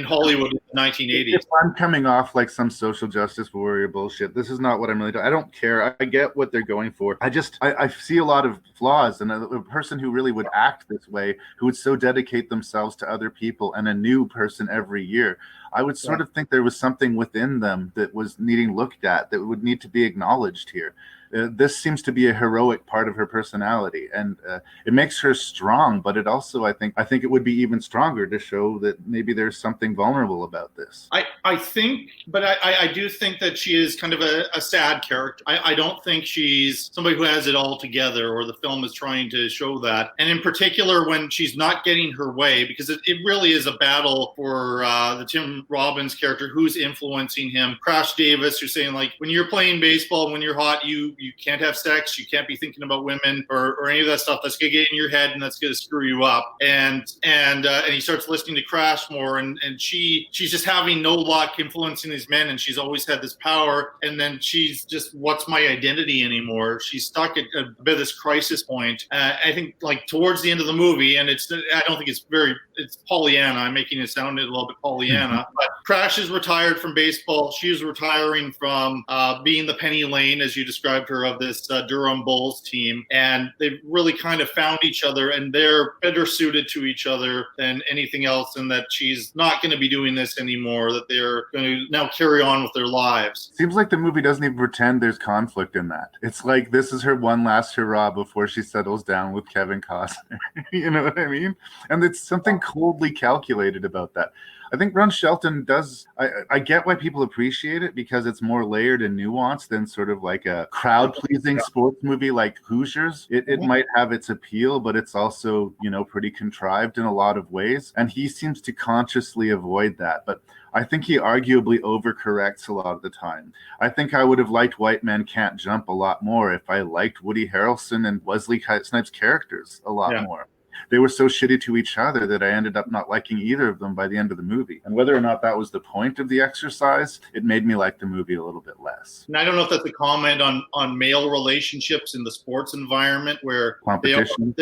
S12: Hollywood in the 1980s.
S2: If I'm coming off like some social justice warrior bullshit, this is not what I'm really doing. I don't care. I get what they're going for. I see a lot of flaws, and a person who really would act this way, who would so dedicate themselves to other people and a new person every year, I would sort of think there was something within them that was needing looked at, that would need to be acknowledged here. This seems to be a heroic part of her personality, and it makes her strong, but it also, I think it would be even stronger to show that maybe there's something vulnerable about this.
S12: I think, but I do think that she is kind of a sad character. I don't think she's somebody who has it all together, or the film is trying to show that. And in particular, when she's not getting her way, because it really is a battle for the Tim Robbins character, who's influencing him. Crash Davis, you're saying, like, when you're playing baseball, when you're hot, you can't have sex, you can't be thinking about women or any of that stuff. That's gonna get in your head, and that's gonna screw you up. And he starts listening to Crash more, and she's just having no luck influencing these men, and she's always had this power, and then she's just, what's my identity anymore? She's stuck at a bit of this crisis point. I think, like, towards the end of the movie, and I don't think it's Pollyanna. I'm making it sound a little bit Pollyanna, but Crash is retired from baseball. She's retiring from being the Penny Lane, as you described her, of this Durham Bulls team, and they've really kind of found each other, and they're better suited to each other than anything else, and that she's not going to be doing this anymore, that they're going to now carry on with their lives.
S2: Seems like the movie doesn't even pretend there's conflict in that. It's like this is her one last hurrah before she settles down with Kevin Costner. You know what I mean? And it's something coldly calculated about that. I think Ron Shelton does. I get why people appreciate it, because it's more layered and nuanced than sort of like a crowd-pleasing sports movie like Hoosiers. It might have its appeal, but it's also, pretty contrived in a lot of ways. And he seems to consciously avoid that. But I think he arguably overcorrects a lot of the time. I think I would have liked White Men Can't Jump a lot more if I liked Woody Harrelson and Wesley Snipes' characters a lot more. They were so shitty to each other that I ended up not liking either of them by the end of the movie. And whether or not that was the point of the exercise, it made me like the movie a little bit less.
S12: And I don't know if that's a comment on male relationships in the sports environment, where they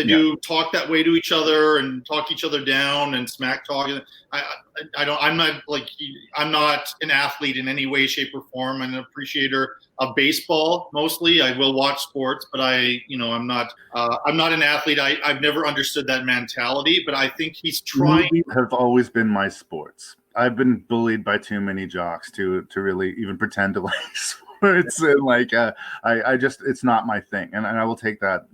S12: do talk that way to each other and talk each other down and smack talk. I'm not an athlete in any way, shape, or form. I'm an appreciator of baseball mostly. I will watch sports, but I'm not an athlete. I've never understood that mentality, but I think he's trying.
S2: Movies have always been my sports. I've been bullied by too many jocks to really even pretend to like sports, and it's not my thing, and I will take that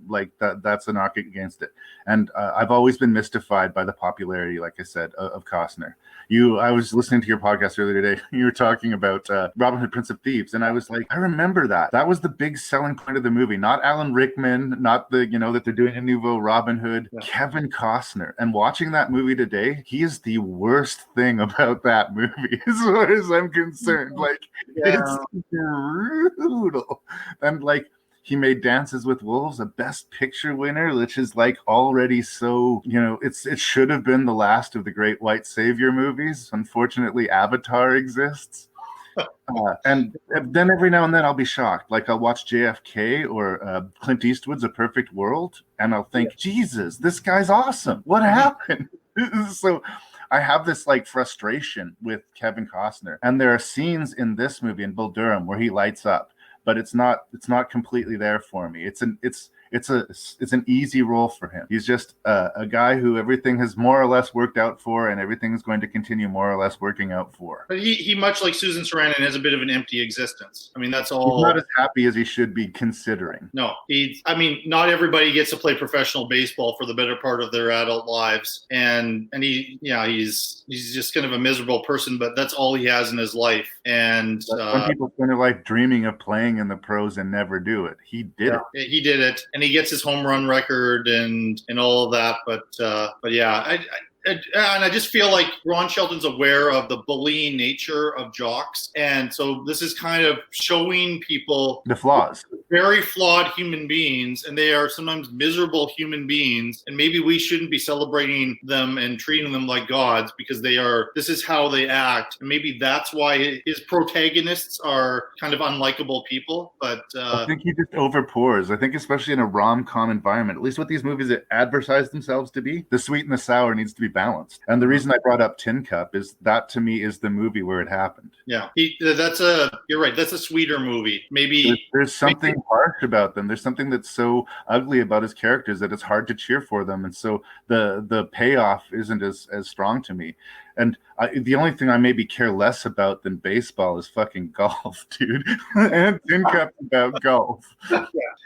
S2: that's a knock against it. And I've always been mystified by the popularity, like I said, of Costner. I was listening to your podcast earlier today. You were talking about Robin Hood, Prince of Thieves, and I was like, I remember that. That was the big selling point of the movie. Not Alan Rickman, not that they're doing a nouveau Robin Hood. Yeah. Kevin Costner. And watching that movie today, he is the worst thing about that movie, as far as I'm concerned. Like, it's brutal. And like, he made Dances with Wolves a Best Picture winner, which is like already so, it should have been the last of the great white savior movies. Unfortunately, Avatar exists. And then every now and then I'll be shocked. Like I'll watch JFK or Clint Eastwood's A Perfect World, and I'll think, Jesus, this guy's awesome. What happened? So I have this like frustration with Kevin Costner. And there are scenes in this movie, in Bull Durham, where he lights up. But it's not completely there for me. It's an easy role for him. He's just a guy who everything has more or less worked out for, and everything is going to continue more or less working out for.
S12: But he much like Susan Sarandon, has a bit of an empty existence. I mean, that's all.
S2: He's not as happy as he should be, considering.
S12: No, not everybody gets to play professional baseball for the better part of their adult lives, and he's just kind of a miserable person. But that's all he has in his life. And
S2: some people spend their life dreaming of playing in the pros and never do it. He did it.
S12: He did it, and he gets his home run record and all of that. But yeah, and I just feel like Ron Shelton's aware of the bullying nature of jocks, and so this is kind of showing people
S2: the flaws.
S12: Very flawed human beings, and they are sometimes miserable human beings, and maybe we shouldn't be celebrating them and treating them like gods because this is how they act, and maybe that's why his protagonists are kind of unlikable people. But
S2: I think he just overpours. I think especially in a rom-com environment, at least what these movies advertise themselves to be, the sweet and the sour needs to be balanced. And the reason I brought up Tin Cup is that, to me, is the movie where it happened.
S12: Yeah, you're right. That's a sweeter movie. Maybe
S2: there's something harsh about them. There's something that's so ugly about his characters that it's hard to cheer for them. And so the payoff isn't as strong to me. And the only thing I maybe care less about than baseball is fucking golf, dude. And Tin Cup's about golf.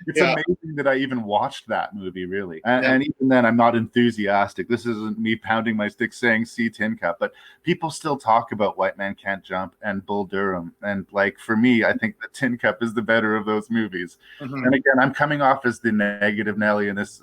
S2: It's amazing that I even watched that movie, really. And even then, I'm not enthusiastic. This isn't me pounding my stick saying, see Tin Cup. But people still talk about White Man Can't Jump and Bull Durham. And like, for me, I think that Tin Cup is the better of those movies. Mm-hmm. And again, I'm coming off as the negative Nelly in this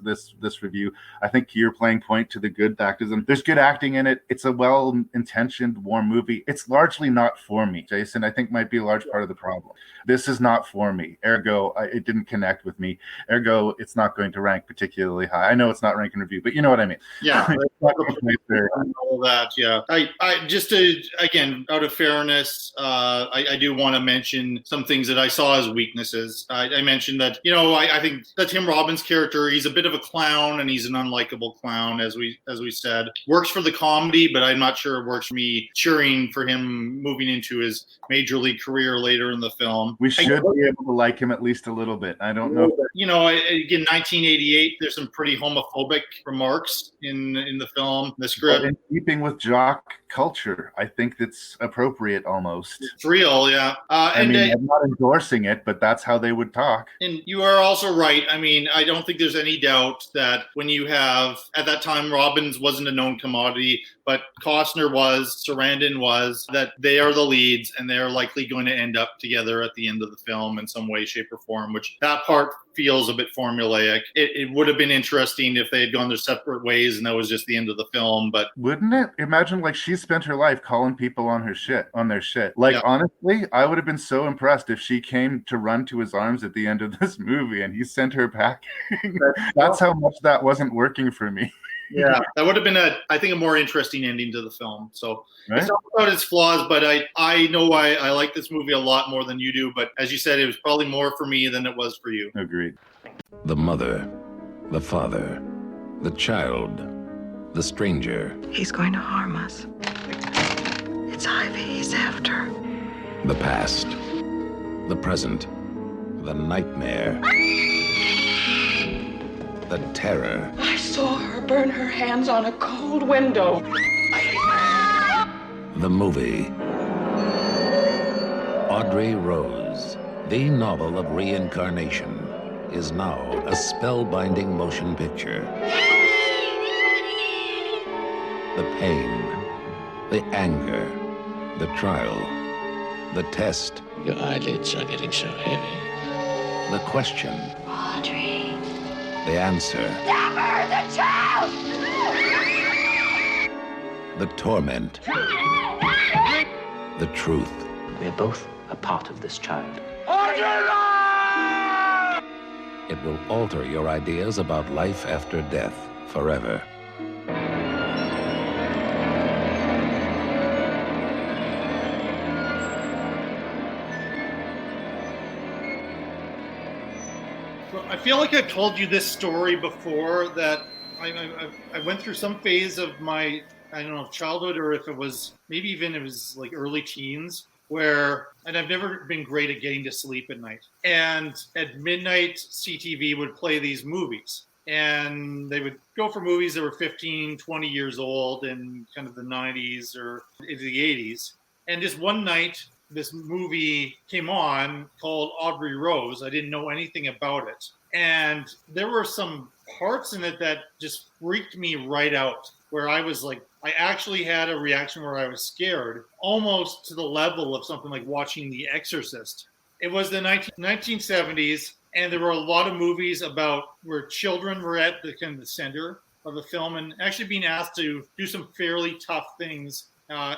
S2: review. I think you're playing point to the good factors. And there's good acting in it. It's a well-intentioned, warm movie. It's largely not for me, Jason. I think might be a large part of the problem. This is not for me. Ergo, it didn't connect with me. Ergo, it's not going to rank particularly high. I know it's not rank and review, but you know what I mean.
S12: Yeah. All that, yeah. I just again, out of fairness, I do want to mention some things that I saw as weaknesses. I mentioned that, I think that Tim Robbins' character, he's a bit of a clown, and he's an unlikable clown, as we said. Works for the comedy, but I'm not sure it works for me cheering for him moving into his major league career later in the film.
S2: We should be able to like him at least a little bit. I don't know.
S12: Again, 1988, there's some pretty homophobic remarks in the film, the script.
S2: But in keeping with jock culture, I think that's appropriate almost.
S12: It's real, yeah.
S2: I'm not endorsing it, but that's how they would talk.
S12: And you are also right. I mean, I don't think there's any doubt that when you have, at that time, Robbins wasn't a known commodity, but Costner was, Sarandon was, that they are the leads, and they're likely going to end up together at the end of the film in some way, shape, or form, which that part feels a bit formulaic. It would have been interesting if they had gone their separate ways and that was just the end of the film, but
S2: wouldn't it? Imagine, like, she spent her life calling people on their shit. Like, honestly, I would have been so impressed if she came to run to his arms at the end of this movie and he sent her packing. That's how much that wasn't working for me.
S12: Yeah, that would have been I think a more interesting ending to the film. So It's not about its flaws, but I know I like this movie a lot more than you do. But as you said, it was probably more for me than it was for you.
S2: Agreed.
S18: The mother, the father, the child, the stranger.
S6: He's going to harm us. It's Ivy he's after.
S18: The past, the present, the nightmare, the terror.
S19: I saw her burn her hands on a cold window.
S18: The movie. Audrey Rose, the novel of reincarnation, is now a spellbinding motion picture. The pain, the anger, the trial, the test,
S8: Your eyelids are getting so heavy.
S18: the question,
S16: Audrey.
S18: the answer,
S16: Never the child!
S18: the torment, the truth.
S20: We're both a part of this child.
S18: It will alter your ideas about life after death forever.
S12: I feel like I've told you this story before, that I went through some phase of my, I don't know, childhood, or if it was, maybe even it was like early teens, where, and I've never been great at getting to sleep at night. And at midnight, CTV would play these movies. And they would go for movies that were 15, 20 years old in kind of the 90s or into the 80s. And just one night, this movie came on called Audrey Rose. I didn't know anything about it. And there were some parts in it that just freaked me right out, where I was like, I actually had a reaction where I was scared, almost to the level of something like watching The Exorcist. It was the 1970s, and there were a lot of movies about where children were at the kind of the center of the film, and actually being asked to do some fairly tough things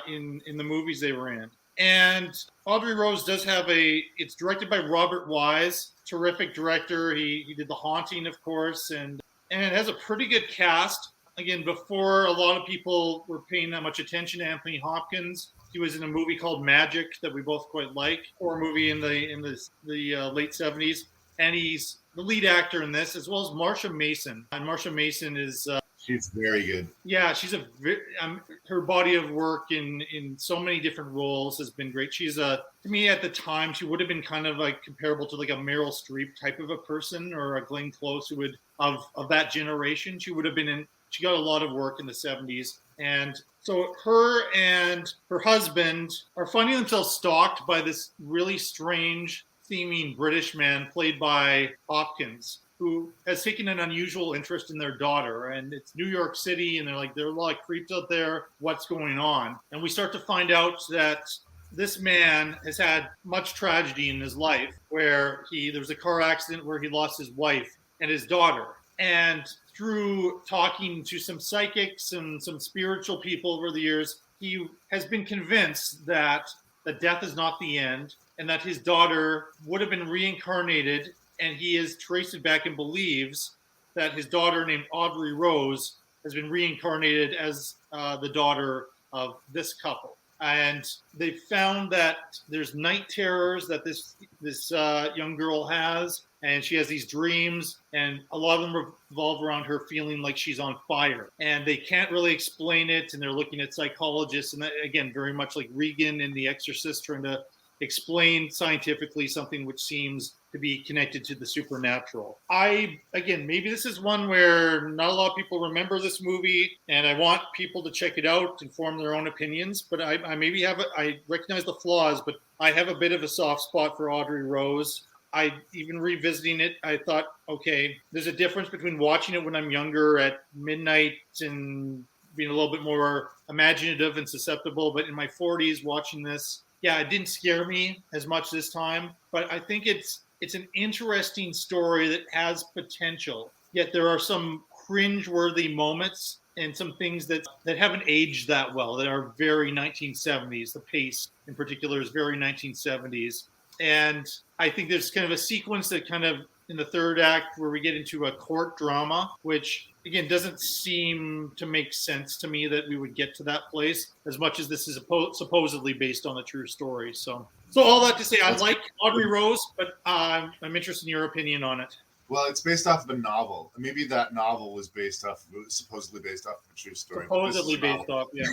S12: in the movies they were in. And Audrey Rose does have it's directed by Robert Wise, terrific director. He did The Haunting, of course, and it has a pretty good cast. Again, before a lot of people were paying that much attention to Anthony Hopkins, he was in a movie called Magic that we both quite like, horror movie in the late 70s, and he's the lead actor in this, as well as Marsha Mason. And Marsha Mason is
S2: she's very good.
S12: Yeah, she's her body of work in so many different roles has been great. She's to me at the time, she would have been kind of like comparable to like a Meryl Streep type of a person, or a Glenn Close, who would of that generation. She would have been in. She got a lot of work in the 70s. And so her and her husband are finding themselves stalked by this really strange seeming British man played by Hopkins, who has taken an unusual interest in their daughter. And it's New York City, and there are a lot of creeps out there. What's going on? And we start to find out that this man has had much tragedy in his life, where there was a car accident where he lost his wife and his daughter. And through talking to some psychics and some spiritual people over the years, he has been convinced that death is not the end, and that his daughter would have been reincarnated, and he has traced it back and believes that his daughter, named Audrey Rose, has been reincarnated as the daughter of this couple. And they found that there's night terrors that this young girl has, and she has these dreams, and a lot of them revolve around her feeling like she's on fire. And they can't really explain it, and they're looking at psychologists, and that, again, very much like Regan in The Exorcist, trying to explain scientifically something which seems to be connected to the supernatural. Maybe this is one where not a lot of people remember this movie, and I want people to check it out and form their own opinions, but I recognize the flaws, but I have a bit of a soft spot for Audrey Rose. Even revisiting it, I thought, okay, there's a difference between watching it when I'm younger at midnight and being a little bit more imaginative and susceptible, but in my 40s watching this, yeah, it didn't scare me as much this time, but I think it's an interesting story that has potential, yet there are some cringe-worthy moments and some things that haven't aged that well, that are very 1970s. The pace in particular is very 1970s. And I think there's kind of a sequence that kind of in the third act where we get into a court drama, which again doesn't seem to make sense to me that we would get to that place, as much as this is supposedly based on a true story. So all that to say, I like Audrey Rose, but I'm interested in your opinion on it.
S2: Well, it's based off of a novel. Maybe that novel was supposedly based off of a true story.
S12: Supposedly based off, yeah.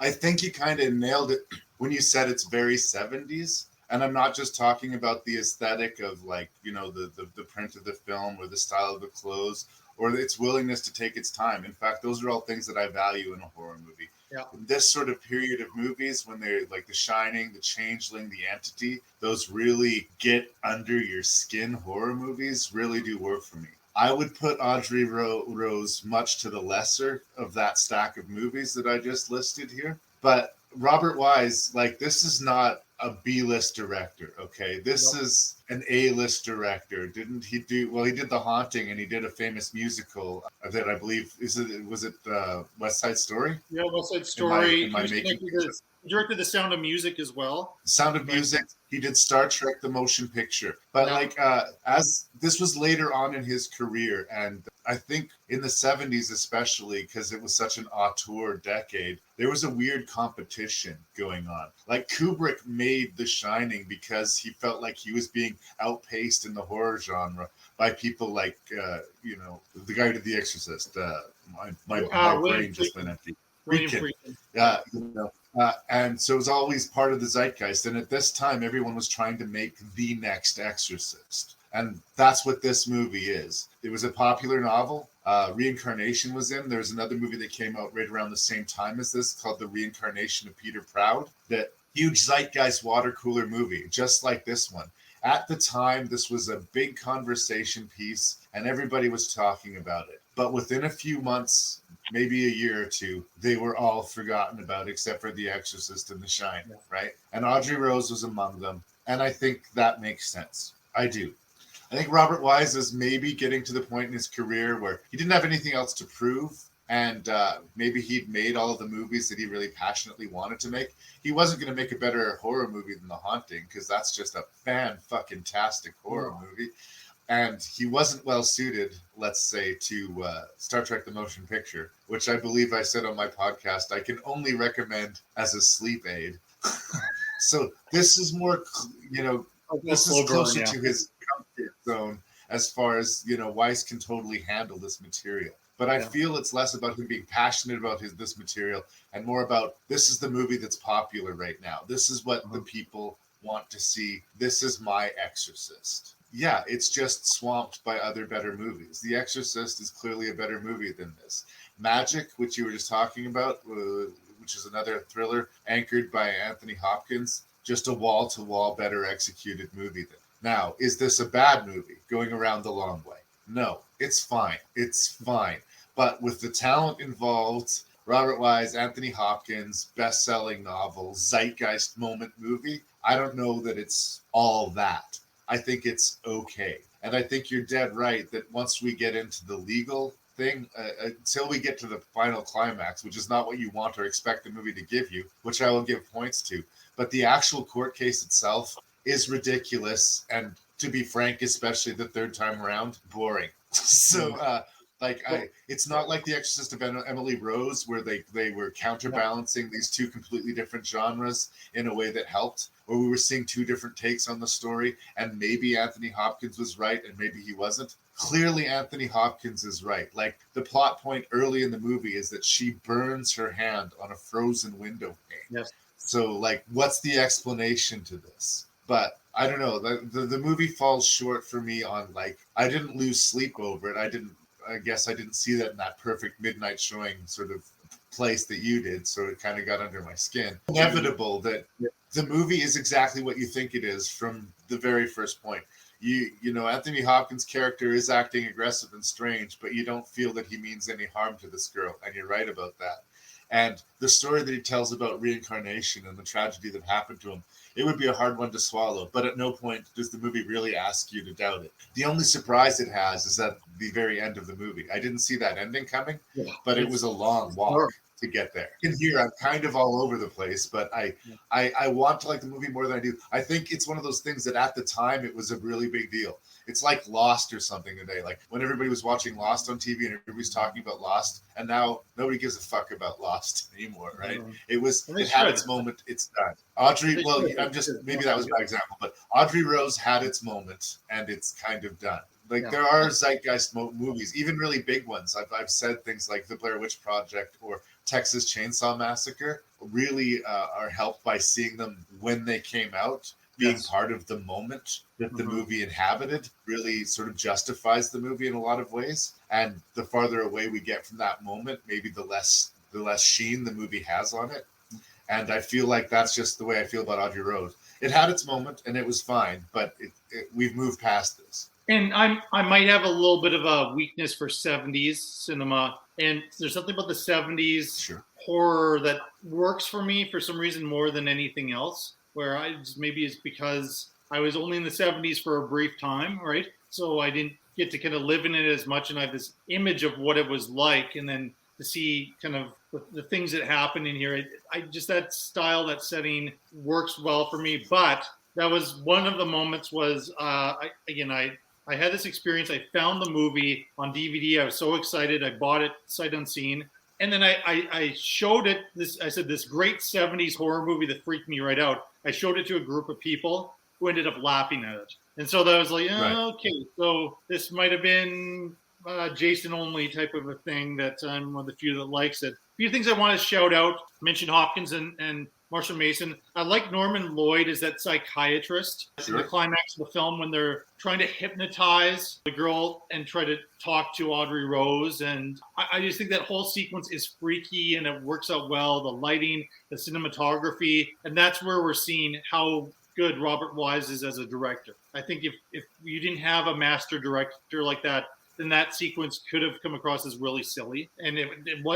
S2: I think you kind of nailed it when you said it's very 70s. And I'm not just talking about the aesthetic of, like, you know, the print of the film or the style of the clothes or its willingness to take its time. In fact, those are all things that I value in a horror movie.
S12: Yeah.
S2: This sort of period of movies, when they're like The Shining, The Changeling, The Entity, those really get under your skin horror movies really do work for me. I would put Audrey Rose much to the lesser of that stack of movies that I just listed here. But Robert Wise, like, this is not a B-list director, okay? This is an A-list director. Didn't he do, well, he did The Haunting, and he did a famous musical that I believe, was it West Side Story?
S12: Yeah, West Side Story.
S2: Am I making
S12: He directed The Sound of Music as well.
S2: Sound of Music. He did Star Trek: The Motion Picture. But as this was later on in his career, and I think in the 70s especially, because it was such an auteur decade, there was a weird competition going on. Like, Kubrick made The Shining because he felt like he was being outpaced in the horror genre by people like the guy who did The Exorcist. My brain just went empty. Friedkin. And so it was always part of the zeitgeist. And at this time, everyone was trying to make the next Exorcist. And that's what this movie is. It was a popular novel. Reincarnation was in. There's another movie that came out right around the same time as this called The Reincarnation of Peter Proud. That huge zeitgeist water cooler movie, just like this one. At the time, this was a big conversation piece, and everybody was talking about it. But within a few months, maybe a year or two, they were all forgotten about, except for The Exorcist and The Shining, right? And Audrey Rose was among them, and I think that makes sense. I do. I think Robert Wise is maybe getting to the point in his career where he didn't have anything else to prove, and maybe he'd made all of the movies that he really passionately wanted to make. He wasn't going to make a better horror movie than The Haunting, because that's just a fan-fucking-tastic horror movie. And he wasn't well suited, let's say, to Star Trek: The Motion Picture, which I believe I said on my podcast I can only recommend as a sleep aid. So this is more, this is closer to his comfort zone as far as, Weiss can totally handle this material. But I feel it's less about him being passionate about this material and more about, this is the movie that's popular right now. This is what the people want to see. This is my Exorcist. Yeah, it's just swamped by other better movies. The Exorcist is clearly a better movie than this. Magic, which you were just talking about, which is another thriller anchored by Anthony Hopkins, just a wall-to-wall better executed movie. Now, is this a bad movie going around the long way? No, it's fine. It's fine. But with the talent involved, Robert Wise, Anthony Hopkins, best-selling novel, zeitgeist moment movie, I don't know that it's all that. I think it's okay. And I think you're dead right that once we get into the legal thing, until we get to the final climax, which is not what you want or expect the movie to give you, which I will give points to, but the actual court case itself is ridiculous. And to be frank, especially the third time around, boring. So, it's not like The Exorcist of Emily Rose, where they were counterbalancing these two completely different genres in a way that helped, or we were seeing two different takes on the story, and maybe Anthony Hopkins was right and maybe he wasn't. Clearly, Anthony Hopkins is right. Like, the plot point early in the movie is that she burns her hand on a frozen window pane. Yes. So, what's the explanation to this? But I don't know. The movie falls short for me on, I didn't lose sleep over it. I guess I didn't see that in that perfect midnight showing sort of place that you did, so it kind of got under my skin. Inevitable that the movie is exactly what you think it is from the very first point. Anthony Hopkins' character is acting aggressive and strange, but you don't feel that he means any harm to this girl, and you're right about that. And the story that he tells about reincarnation and the tragedy that happened to him, it would be a hard one to swallow, but at no point does the movie really ask you to doubt it. The only surprise it has is at the very end of the movie. I didn't see that ending coming, but it was a long walk to get there. In here, I'm kind of all over the place, but I want to like the movie more than I do. I think it's one of those things that at the time, it was a really big deal. It's like Lost or something today. Like when everybody was watching Lost on TV and everybody's talking about Lost, and now nobody gives a fuck about Lost anymore, right? It had its moment. It's done. Audrey, well, maybe that was a bad example, but Audrey Rose had its moment and it's kind of done. There are zeitgeist movies, even really big ones. I've said things like The Blair Witch Project or Texas Chainsaw Massacre really are helped by seeing them when they came out. Being part of the moment that the movie inhabited really sort of justifies the movie in a lot of ways. And the farther away we get from that moment, maybe the less sheen the movie has on it. And I feel like that's just the way I feel about Audrey Rose. It had its moment and it was fine, but we've moved past this.
S12: And I might have a little bit of a weakness for 70s cinema. And there's something about the 70s horror that works for me for some reason more than anything else, where maybe it's because I was only in the 70s for a brief time, right? So I didn't get to kind of live in it as much, and I have this image of what it was like, and then to see kind of the things that happen in here, I just, that style, that setting works well for me. But that was one of the moments was, I had this experience. I found the movie on DVD. I was so excited. I bought it sight unseen. And then I showed it, I said, this great 70s horror movie that freaked me right out. I showed it to a group of people who ended up laughing at it. And so that was like, okay, so this might have been Jason only type of a thing, that I'm one of the few that likes it. A few things I want to shout out, mention Hopkins and Marshall Mason. I like Norman Lloyd as that psychiatrist. Sure. In the climax of the film when they're trying to hypnotize the girl and try to talk to Audrey Rose. And I just think that whole sequence is freaky and it works out well. The lighting, the cinematography, and that's where we're seeing how good Robert Wise is as a director. I think if you didn't have a master director like that, then that sequence could have come across as really silly. And it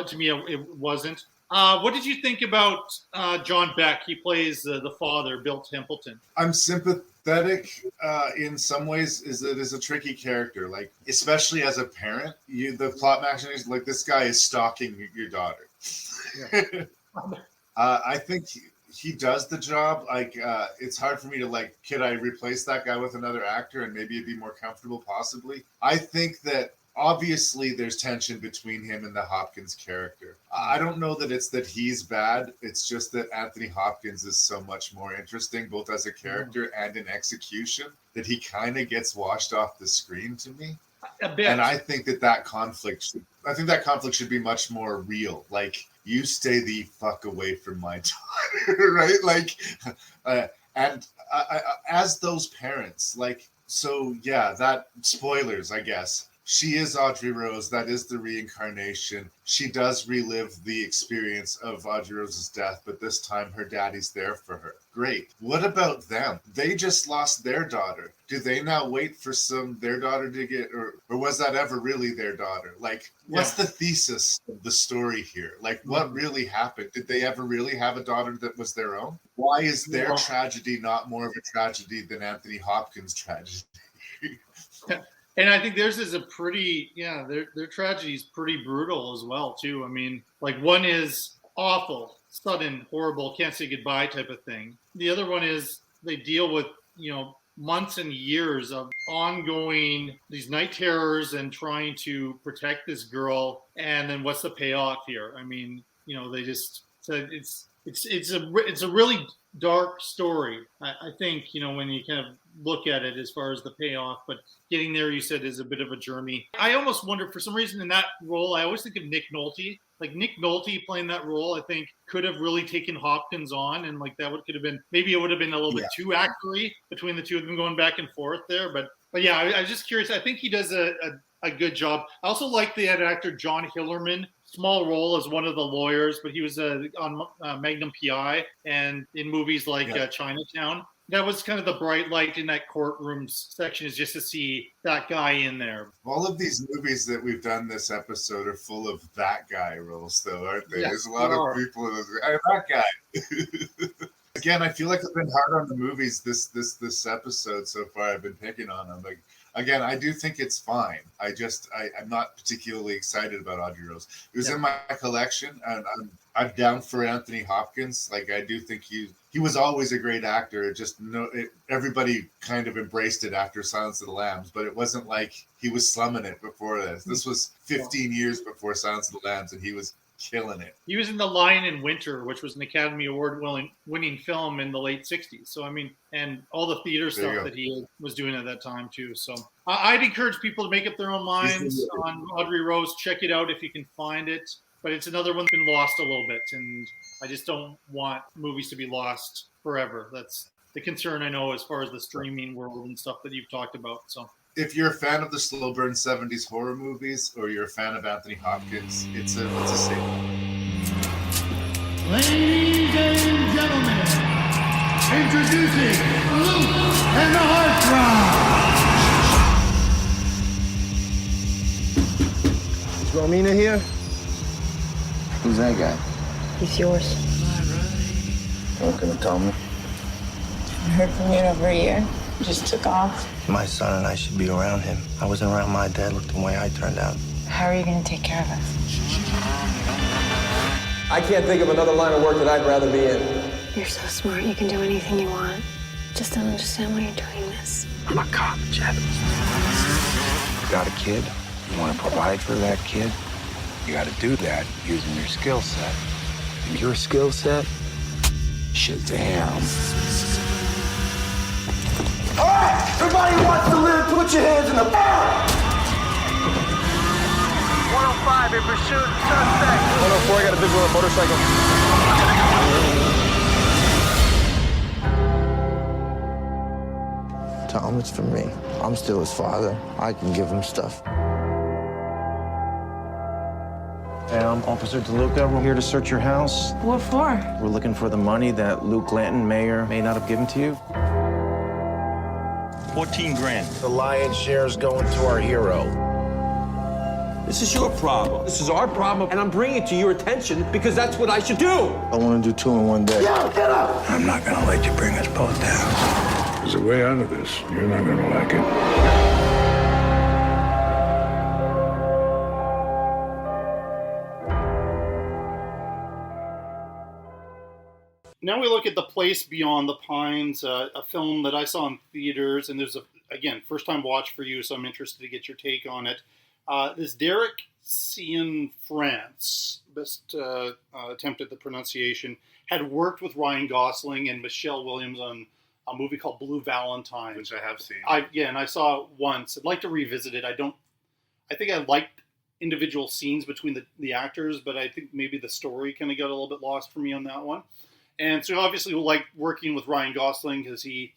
S12: to me, it wasn't. What did you think about John Beck? He plays the father, Bill Templeton.
S2: I'm sympathetic in some ways. It is a tricky character, like especially as a parent. The plot machinations, like this guy is stalking your daughter. Yeah. I think he does the job. Like it's hard for me to like, could I replace that guy with another actor and maybe it'd be more comfortable? Possibly. I think that obviously there's tension between him and the Hopkins character. I don't know that it's that he's bad. It's just that Anthony Hopkins is so much more interesting, both as a character and in execution, that he kind of gets washed off the screen to me.
S12: A bit.
S2: And I think that conflict should be much more real. Like, you stay the fuck away from my daughter, right? Like, and as those parents, like, so yeah, that spoilers, I guess. She is Audrey Rose. That is the reincarnation. She does relive the experience of Audrey Rose's death, but this time her daddy's there for her. Great. What about them? They just lost their daughter. Do they now wait for their daughter to get, or was that ever really their daughter? Like, what's the thesis of the story here? Like, what really happened? Did they ever really have a daughter that was their own? Why is their tragedy not more of a tragedy than Anthony Hopkins' tragedy?
S12: And I think theirs is a pretty, their tragedy is pretty brutal as well, too. I mean, like, one is awful, sudden, horrible, can't say goodbye type of thing. The other one is they deal with, months and years of ongoing these night terrors and trying to protect this girl. And then what's the payoff here? I mean, they just said it's a really dark story. I think, when you kind of look at it as far as the payoff, but getting there, you said, is a bit of a journey. I almost wonder, for some reason in that role, I always think of Nick Nolte. Like, Nick Nolte playing that role, I think could have really taken Hopkins on, and like that could have been, maybe it would have been a little bit too actory between the two of them going back and forth there. But yeah, I was just curious. I think he does a good job. I also like the actor John Hillerman. Small role as one of the lawyers, but he was on Magnum PI and in movies like Chinatown. That was kind of the bright light in that courtroom section, is just to see that guy in there.
S2: All of these movies that we've done this episode are full of that guy roles, though, aren't they?
S12: Yeah,
S2: there's a lot of people in this. That guy. Again, I feel like I've been hard on the movies this episode so far. I've been picking on them. Like, again, I do think it's fine. I'm not particularly excited about Audrey Rose. It was in my collection, and I'm down for Anthony Hopkins. Like, I do think he was always a great actor. Everybody kind of embraced it after Silence of the Lambs, but it wasn't like he was slumming it before this. This was 15 years before Silence of the Lambs, and he was killing it.
S12: He was in The Lion in Winter, which was an Academy Award winning film in the late 60s. So, I mean, and all the theater stuff that he was doing at that time too. So I'd encourage people to make up their own minds on Audrey Rose. Check it out if you can find it. But it's another one that's been lost a little bit, and I just don't want movies to be lost forever. That's the concern, I know, as far as the streaming world and stuff that you've talked about. So
S2: if you're a fan of the slow burn 70s horror movies, or you're a fan of Anthony Hopkins, it's a staple.
S11: Ladies and gentlemen, introducing Luke and the Heartthrob.
S7: Is Romina here?
S20: Who's that guy?
S6: He's yours.
S7: You're not gonna tell me?
S6: I heard from you in over a year. Just took off.
S7: My son and I should be around him. I wasn't around my dad. Look the way I turned out.
S6: How are you going to take care of us?
S21: I can't think of another line of work that I'd rather be in.
S6: You're so smart. You can do anything you want. Just don't understand why you're doing this.
S7: I'm a cop, Jet. You got a kid? You want to provide for that kid? You got to do that using your skill set. And your skill set? Shazam.
S21: All right, everybody who wants to live, put your hands in the fire.
S15: 105 in pursuit of suspect.
S21: 104, I got a visual on a motorcycle.
S7: Tell him it's for me. I'm still his father. I can give him stuff. Hey, I'm Officer DeLuca. We're here to search your house.
S6: What for?
S7: We're looking for the money that Luke Lanton may or may not have given to you.
S22: 14 grand.
S7: The lion's share is going to our hero.
S22: This is your problem. This is our problem, and I'm bringing it to your attention because that's what I should do.
S7: I want to do two in one day.
S22: Yo, get up!
S7: I'm not going to let you bring us both down.
S11: There's a way out of this. You're not gonna like it.
S12: Now we look at The Place Beyond the Pines, a film that I saw in theaters, and there's again, first time watch for you, so I'm interested to get your take on it. This Derek Cianfrance, best attempt at the pronunciation, had worked with Ryan Gosling and Michelle Williams on a movie called Blue Valentine,
S2: which I have seen.
S12: And I saw it once. I'd like to revisit it. I think I liked individual scenes between the actors, but I think maybe the story kind of got a little bit lost for me on that one. And so obviously we like working with Ryan Gosling because he,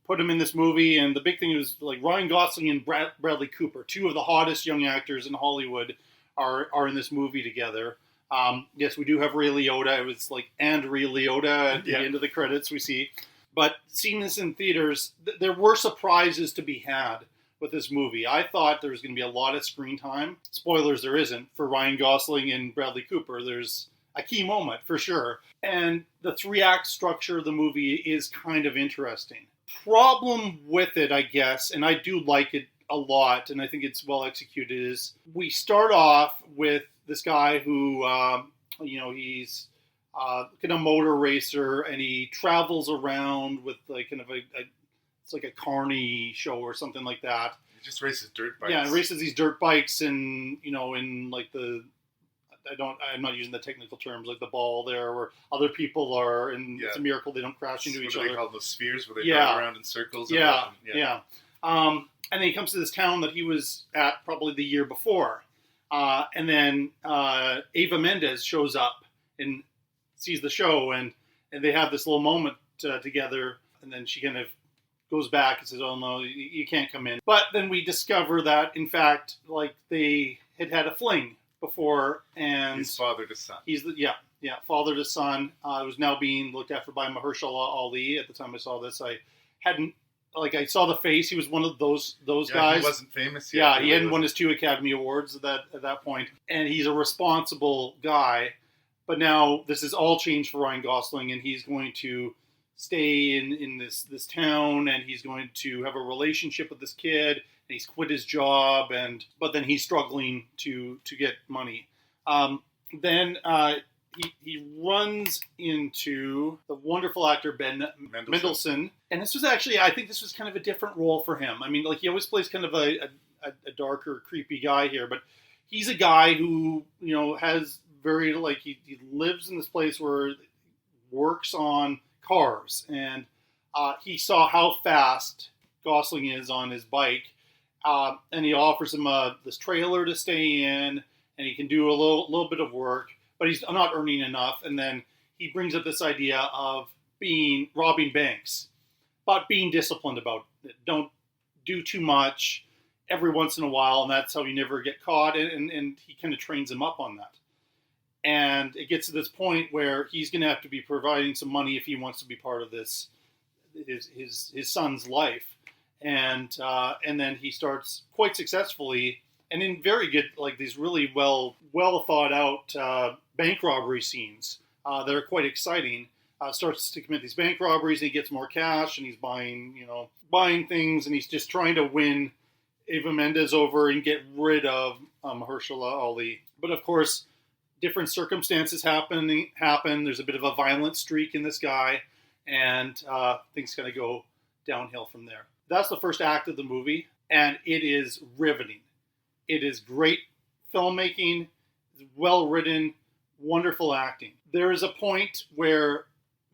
S12: put him in this movie. And the big thing was like Ryan Gosling and Bradley Cooper, two of the hottest young actors in Hollywood, are in this movie together. Yes, we do have Ray Liotta. It was like, and Ray Liotta at the end of the credits we see. But seeing this in theaters, there were surprises to be had with this movie. I thought there was going to be a lot of screen time. Spoilers, there isn't. For Ryan Gosling and Bradley Cooper, there's a key moment for sure. And the 3-act structure of the movie is kind of interesting. Problem with it, I guess, and I do like it a lot, and I think it's well executed, is we start off with this guy who, he's kind of motor racer, and he travels around with like kind of it's like a carny show or something like that.
S2: He just races dirt bikes.
S12: Yeah, races these dirt bikes, and in like I'm not using the technical terms, like the ball there, where other people are, and it's a miracle they don't crash into each other.
S2: What do they call those spheres, where they drive around in circles?
S12: Yeah. And then he comes to this town that he was at probably the year before. And then Eva Mendes shows up and sees the show, and they have this little moment together, and then she kind of goes back and says, "Oh no, you can't come in." But then we discover that, in fact, like they had a fling before, and
S2: he's father to son.
S12: He's father to son. Was now being looked after by Mahershala Ali. At the time I saw this, I hadn't I saw the face. He was one of those guys.
S2: He wasn't famous yet.
S12: Yeah, he hadn't won his 2 Academy Awards at that point, and he's a responsible guy. But now this is all changed for Ryan Gosling, and he's going to stay in this town, and he's going to have a relationship with this kid. And he's quit his job, but then he's struggling to get money. Then he runs into the wonderful actor Ben Mendelsohn. And this was actually, I think this was kind of a different role for him. I mean, like he always plays kind of a darker, creepy guy here, but he's a guy who, has very, he lives in this place where he works on cars. And he saw how fast Gosling is on his bike. And he offers him this trailer to stay in, and he can do a little bit of work, but he's not earning enough. And then he brings up this idea of robbing banks, but being disciplined about it. Don't do too much every once in a while, and that's how you never get caught. And he kind of trains him up on that. And it gets to this point where he's going to have to be providing some money if he wants to be part of this, his son's life. And then he starts quite successfully and in very good, these really well thought out bank robbery scenes that are quite exciting. Starts to commit these bank robberies, and he gets more cash, and he's buying things, and he's just trying to win Eva Mendes over and get rid of Mahershala Ali. But of course, different circumstances happen. There's a bit of a violent streak in this guy, and things kind of go downhill from there. That's the first act of the movie, and it is riveting. It is great filmmaking, it's well written, wonderful acting. There is a point where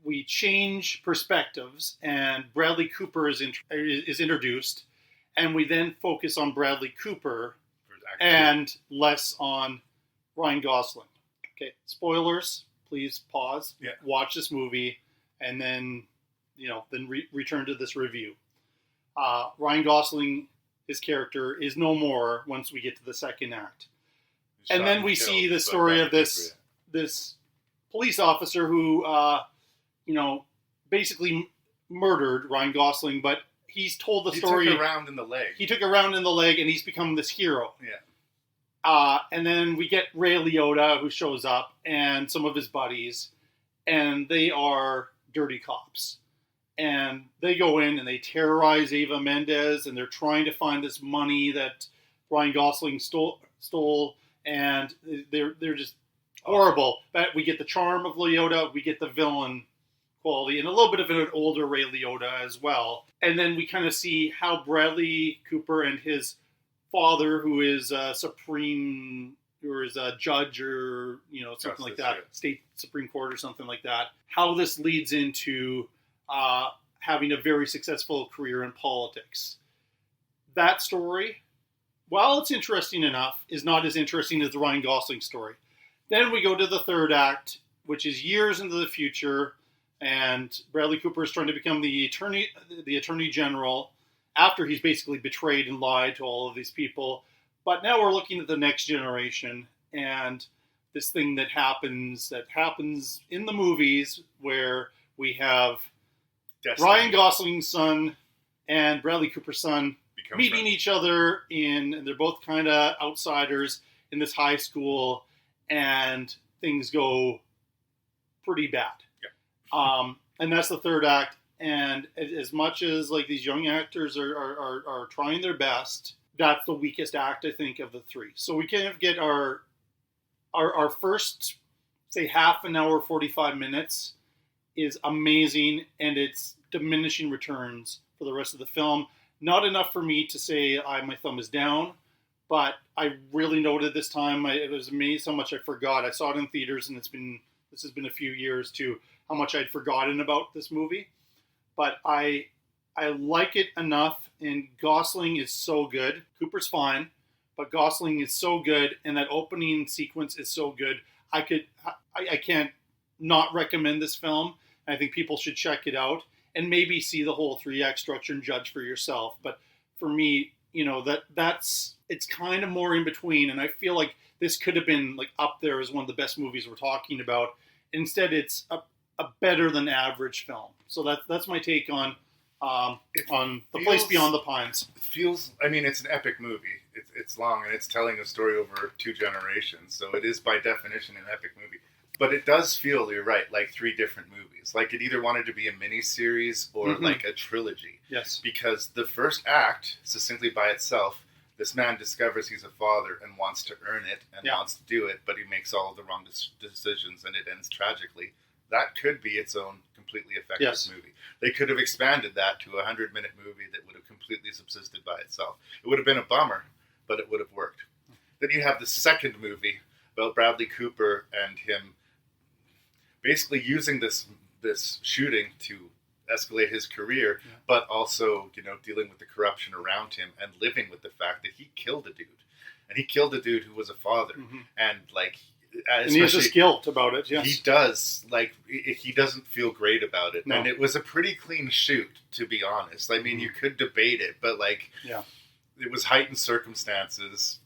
S12: we change perspectives, and Bradley Cooper is introduced, and we then focus on Bradley Cooper and less on Ryan Gosling. Okay, spoilers. Please pause.
S2: Yeah.
S12: Watch this movie, and then return to this review. Ryan Gosling, his character, is no more once we get to the second act, and then we see the story of this police officer who, basically murdered Ryan Gosling, but he's told the story.
S2: He took a round in the leg.
S12: He took a round in the leg, and he's become this hero.
S2: Yeah.
S12: And then we get Ray Liotta, who shows up, and some of his buddies, and they are dirty cops. And they go in and they terrorize Eva Mendes, and they're trying to find this money that Ryan Gosling stole, and they're just horrible. But we get the charm of Liotta, we get the villain quality, and a little bit of an older Ray Liotta as well. And then we kind of see how Bradley Cooper and his father, who is a judge or something like that, state Supreme Court or something like that, how this leads into having a very successful career in politics. That story, while it's interesting enough, is not as interesting as the Ryan Gosling story. Then we go to the third act, which is years into the future, and Bradley Cooper is trying to become the attorney general after he's basically betrayed and lied to all of these people. But now we're looking at the next generation, and this thing that happens in the movies where we have
S2: Destiny.
S12: Ryan Gosling's son and Bradley Cooper's son meeting
S2: friends.
S12: each other and they're both kind of outsiders in this high school, and things go pretty bad.
S2: Yeah.
S12: And that's the third act. And as much as like these young actors are trying their best, that's the weakest act, I think, of the three. So we kind of get our first, say, half an hour, 45 minutes is amazing, and it's diminishing returns for the rest of the film. Not enough for me to say my thumb is down, but I really noted this time. I was amazed how much I forgot. I saw it in theaters, and this has been a few years too, how much I'd forgotten about this movie. But I like it enough, and Gosling is so good. Cooper's fine, but Gosling is so good, and that opening sequence is so good. I can't not recommend this film. I think people should check it out and maybe see the whole 3-act structure and judge for yourself. But for me, it's kind of more in between, and I feel like this could have been like up there as one of the best movies we're talking about. Instead, it's a better than average film. So that's my take on The Place Beyond the Pines.
S2: It's an epic movie. It's long, and it's telling a story over 2 generations. So it is by definition an epic movie. But it does feel, you're right, like 3 different movies. Like it either wanted to be a mini-series or like a trilogy.
S12: Yes.
S2: Because the first act, succinctly by itself, this man discovers he's a father and wants to earn it and wants to do it, but he makes all of the wrong decisions and it ends tragically. That could be its own completely effective movie. They could have expanded that to a 100-minute movie that would have completely subsisted by itself. It would have been a bummer, but it would have worked. Then you have the second movie about Bradley Cooper and him basically using this shooting to escalate his career, but also, dealing with the corruption around him and living with the fact that he killed a dude. And he killed a dude who was a father. And
S12: and he has this guilt about it, yes.
S2: He does. He doesn't feel great about it.
S12: No.
S2: And it was a pretty clean shoot, to be honest. I mean, you could debate it, but it was heightened circumstances,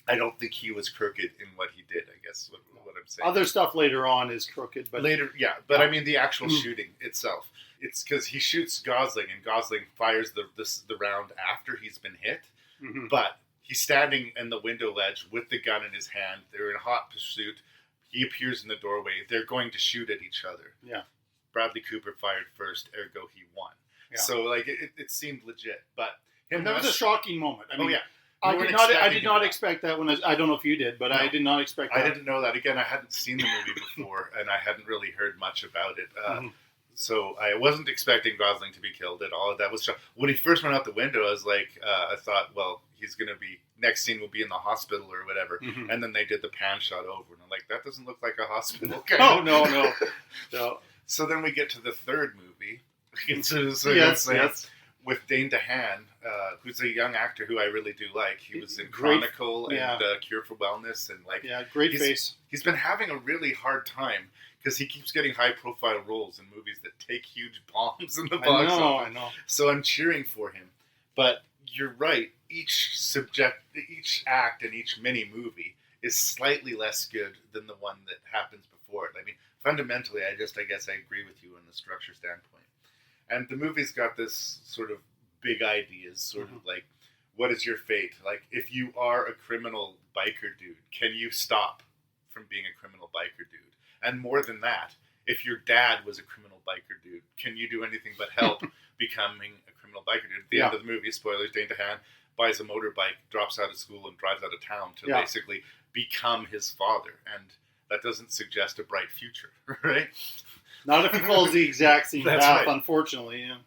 S2: I don't think he was crooked in what he did, I guess, what I'm saying.
S12: Other stuff later on is crooked, but...
S2: I mean, the actual shooting itself. It's because he shoots Gosling, and Gosling fires the round after he's been hit, but he's standing in the window ledge with the gun in his hand. They're in hot pursuit He appears in the doorway. They're going to shoot at each other.
S5: Yeah.
S2: Bradley Cooper fired first, ergo he won.
S5: Yeah.
S2: So like it seemed legit, but
S5: And that was a shocking moment. I mean,
S2: yeah.
S5: I did not expect that when I don't know if you did, but no. I did not expect that.
S2: I didn't know that. Again, I hadn't seen the movie before, and I hadn't really heard much about it. So I wasn't expecting Gosling to be killed at all. That was when he first went out the window. I was like, I thought, well, he's going to be, next scene will be in the hospital or whatever. Mm-hmm. And then they did the pan shot over, and I'm like, that doesn't look like a hospital.
S5: No.
S2: So then we get to the third movie.
S5: Yes.
S2: With Dane DeHaan, who's a young actor who I really do like. He was in Chronicle and Cure for Wellness, and
S5: great face.
S2: He's been having a really hard time because he keeps getting high-profile roles in movies that take huge bombs in the box office.
S5: I know.
S2: So I'm cheering for him. But you're right. Each act in each mini movie is slightly less good than the one that happens before it. I mean, fundamentally, I guess I agree with you on the structure standpoint. And the movie's got this sort of big ideas, sort of like, what is your fate? Like, if you are a criminal biker dude, can you stop from being a criminal biker dude? And more than that, if your dad was a criminal biker dude, can you do anything but help becoming a criminal biker dude? At the end of the movie, spoilers, Dane DeHaan buys a motorbike, drops out of school, and drives out of town to basically become his father. And that doesn't suggest a bright future, right?
S5: Not if he follows the exact same path, unfortunately. Yeah.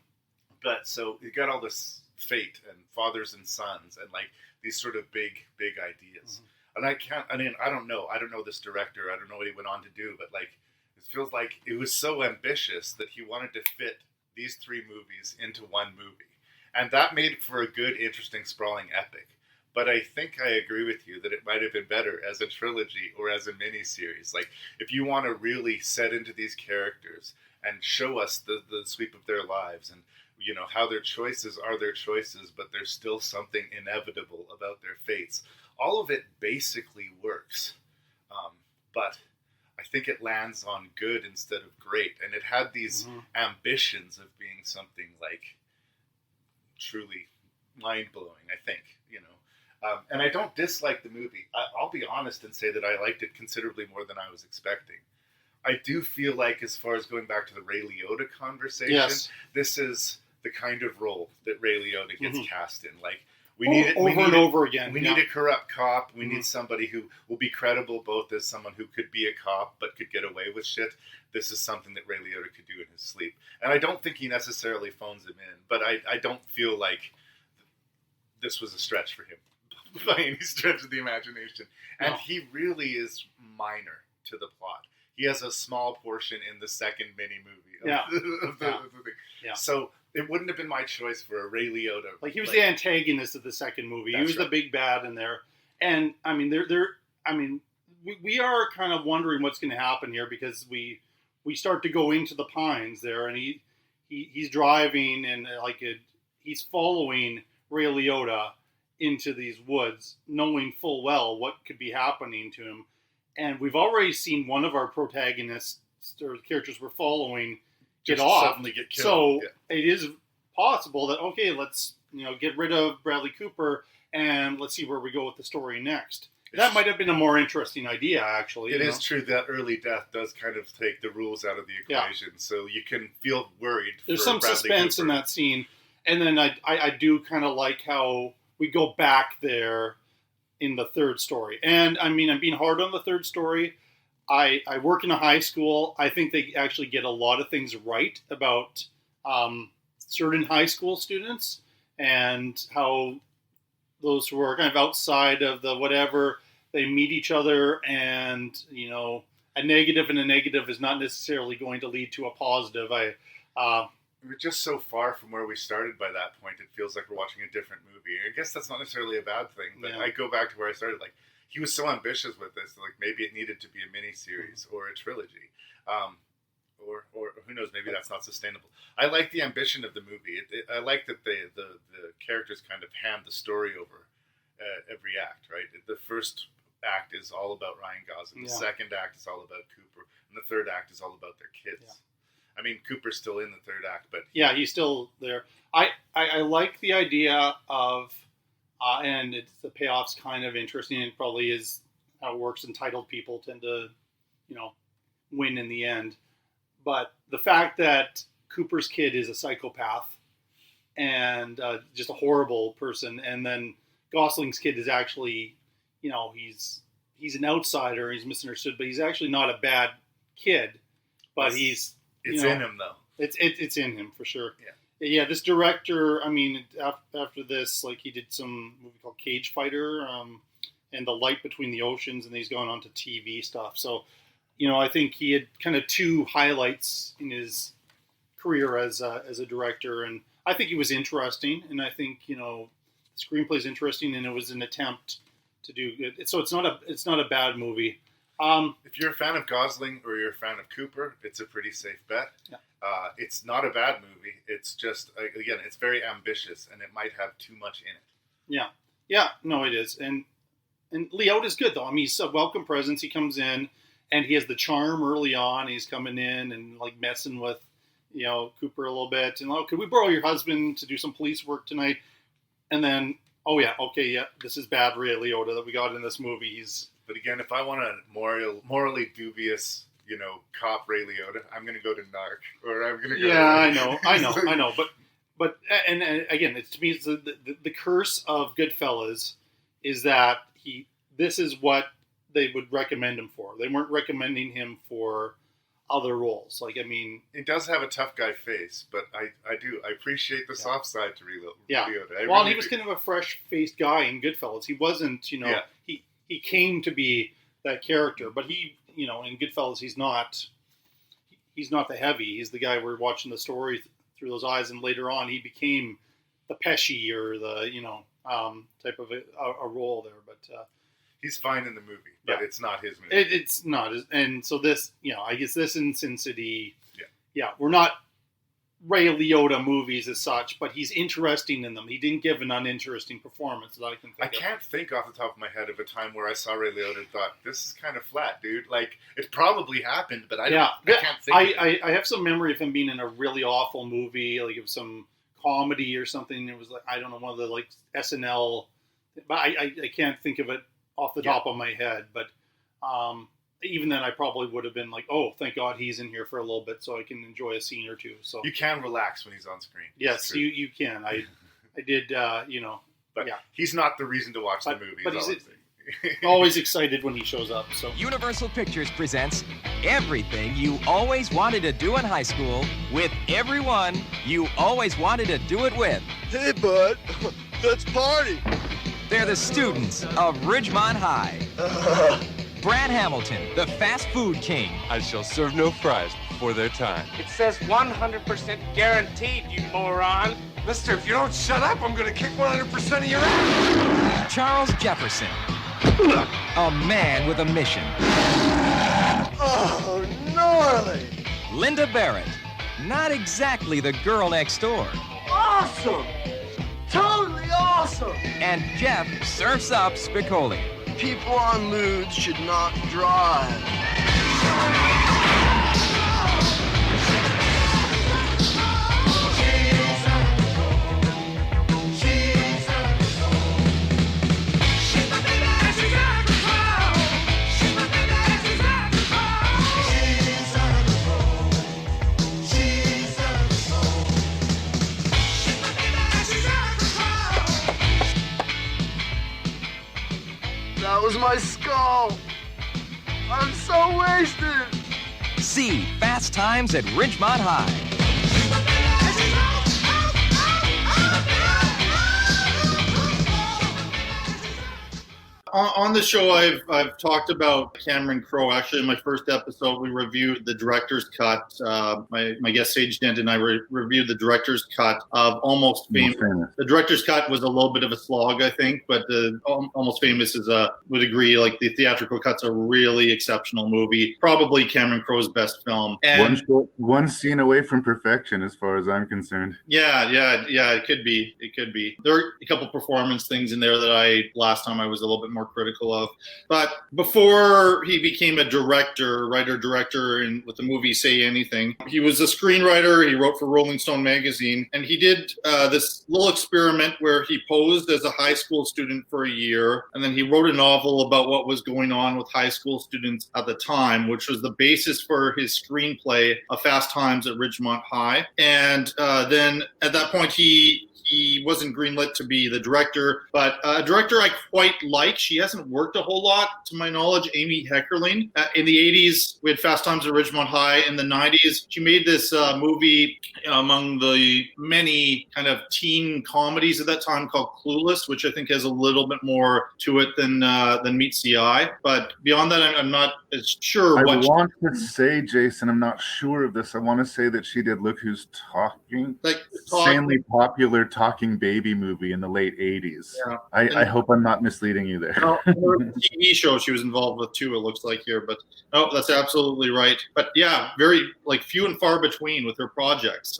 S2: But so you got all this fate and fathers and sons and like these sort of big ideas. And I don't know this director. I don't know what he went on to do, but like it feels like it was so ambitious that he wanted to fit these three movies into one movie, and that made for a good, interesting, sprawling epic. But I think I agree with you that it might have been better as a trilogy or as a miniseries. Like, if you want to really set into these characters and show us the sweep of their lives and, you know, how their choices are their choices, but there's still something inevitable about their fates. All of it basically works. But I think it lands on good instead of great. And it had these ambitions of being something, like, truly mind-blowing, I think, you know. And I don't dislike the movie. I'll be honest and say that I liked it considerably more than I was expecting. I do feel like, as far as going back to the Ray Liotta conversation, this is the kind of role that Ray Liotta gets cast in. Like, we need it
S5: over and over again.
S2: We need a corrupt cop. We need somebody who will be credible both as someone who could be a cop but could get away with shit. This is something that Ray Liotta could do in his sleep. And I don't think he necessarily phones him in, but I don't feel like this was a stretch for him by any stretch of the imagination. And he really is minor to the plot. He has a small portion in the second mini movie of the thing. Yeah. So it wouldn't have been my choice for a Ray Liotta.
S5: Like, he was the antagonist of the second movie. He was the big bad in there. And I mean, we are kind of wondering what's going to happen here, because we start to go into the pines there, and he's driving, and he's following Ray Liotta into these woods, knowing full well what could be happening to him. And we've already seen one of our protagonists or characters we're following get off.
S2: Suddenly get killed.
S5: So it is possible that, okay, let's get rid of Bradley Cooper and let's see where we go with the story next. That might have been a more interesting idea, actually.
S2: It is true that early death does kind of take the rules out of the equation, so you can feel worried.
S5: There's some
S2: Bradley
S5: suspense
S2: Cooper
S5: in that scene. And then I do kind of like how we go back there in the third story. And I mean, I'm being hard on the third story. I work in a high school. I think they actually get a lot of things right about certain high school students and how those who are kind of outside of the whatever, they meet each other, and, a negative and a negative is not necessarily going to lead to a positive.
S2: We're just so far from where we started by that point. It feels like we're watching a different movie. I guess that's not necessarily a bad thing, but I go back to where I started. Like, he was so ambitious with this. Like, maybe it needed to be a mini-series or a trilogy. Or who knows, maybe that's not sustainable. I like the ambition of the movie. I like that the characters kind of hand the story over every act, right? The first act is all about Ryan Gosling. The second act is all about Cooper. And the third act is all about their kids. Yeah. I mean, Cooper's still in the third act, but...
S5: Yeah, he's still there. I like the idea of, and the payoff's kind of interesting, and probably is how it works, entitled people tend to win in the end. But the fact that Cooper's kid is a psychopath and just a horrible person, and then Gosling's kid is actually, he's an outsider, he's misunderstood, but he's actually not a bad kid. But it's
S2: in him though.
S5: It's in him for sure. Yeah. This director, after this, like he did some movie called Cage Fighter, and The Light Between the Oceans, and he's gone on to TV stuff. So, I think he had kind of two highlights in his career as a director, and I think he was interesting, and I think the screenplay is interesting, and it was an attempt to do it. So it's not a bad movie.
S2: If you're a fan of Gosling or you're a fan of Cooper, it's a pretty safe bet.
S5: Yeah.
S2: It's not a bad movie. It's just, again, it's very ambitious, and it might have too much in it.
S5: Yeah. No, it is, and Liotta's good though. He's a welcome presence. He comes in, and he has the charm early on. He's coming in and like messing with, Cooper a little bit, and could we borrow your husband to do some police work tonight? And then, this is bad Ray Liotta that we got in this movie.
S2: But again, if I want a morally dubious, cop Ray Liotta, I'm going to go to Narc, or I'm going to go.
S5: Yeah, I know. But and again, to me, it's the curse of Goodfellas is that this is what they would recommend him for. They weren't recommending him for other roles.
S2: It does have a tough guy face, but I appreciate the soft side to Liotta.
S5: Yeah. He was kind of a fresh-faced guy in Goodfellas. He wasn't, he came to be that character, but he, in Goodfellas, he's not the heavy. He's the guy we're watching the story through those eyes, and later on he became the Pesci or the, type of a role there. But
S2: he's fine in the movie, but it's not his movie.
S5: It's not. And so this, I guess this in Sin City, we're not Ray Liotta movies as such, but he's interesting in them. He didn't give an uninteresting performance that I can think of.
S2: I can't think off the top of my head of a time where I saw Ray Liotta and thought, this is kind of flat, dude. Like, it probably happened, but I can't think of it.
S5: I have some memory of him being in a really awful movie, like it was some comedy or something. It was like, I don't know, one of the like SNL, but I can't think of it off the top of my head. But even then, I probably would have been like, "Oh, thank God he's in here for a little bit, so I can enjoy a scene or two." So
S2: you can relax when he's on screen.
S5: Yes, you can. I did.
S2: But he's not the reason to watch the movie.
S5: But he's always excited when he shows up. So
S9: Universal Pictures presents everything you always wanted to do in high school with everyone you always wanted to do it with.
S21: Hey, bud, let's party.
S9: They're the students of Ridgemont High. Brad Hamilton, the fast food king.
S10: I shall serve no fries before their time.
S23: It says 100% guaranteed, you moron.
S10: Mister, if you don't shut up, I'm going to kick 100% of your ass.
S9: Charles Jefferson, a man with a mission.
S21: Oh, gnarly.
S9: Linda Barrett, not exactly the girl next door.
S21: Awesome. Totally awesome.
S9: And Jeff surfs up Spicoli.
S21: People on moods should not drive. That was my skull. I'm so wasted.
S9: See Fast Times at Ridgemont High.
S5: On the show, I've talked about Cameron Crowe. Actually, in my first episode, we reviewed the director's cut. My guest Sage Dent and I reviewed the director's cut of Almost Famous. The director's cut was a little bit of a slog, I think, but the Almost Famous would agree. Like the theatrical cut's a really exceptional movie. Probably Cameron Crowe's best film. And
S24: one scene away from perfection, as far as I'm concerned.
S5: Yeah. It could be. There are a couple performance things in there that last time I was a little bit more critical of. But before he became a writer-director with the movie Say Anything, he was a screenwriter. He wrote for Rolling Stone magazine, and he did this little experiment where he posed as a high school student for a year, and then he wrote a novel about what was going on with high school students at the time, which was the basis for his screenplay of Fast Times at Ridgemont High. And then at that point, he wasn't greenlit to be the director, but a director I quite like. She hasn't worked a whole lot, to my knowledge, Amy Heckerling. In the 80s, we had Fast Times at Ridgemont High. In the 90s, she made this movie among the many kind of teen comedies at that time called Clueless, which I think has a little bit more to it than meets the eye. But beyond that, I'm not as sure.
S24: I want to say, Jason, I'm not sure of this. I want to say that she did Look Who's Talking. Insanely popular talking baby movie in the late 80s.
S5: Yeah.
S24: I hope I'm not misleading you there.
S5: No, there was a TV show she was involved with too, it looks like here. But no, that's absolutely right. But yeah, very few and far between with her projects.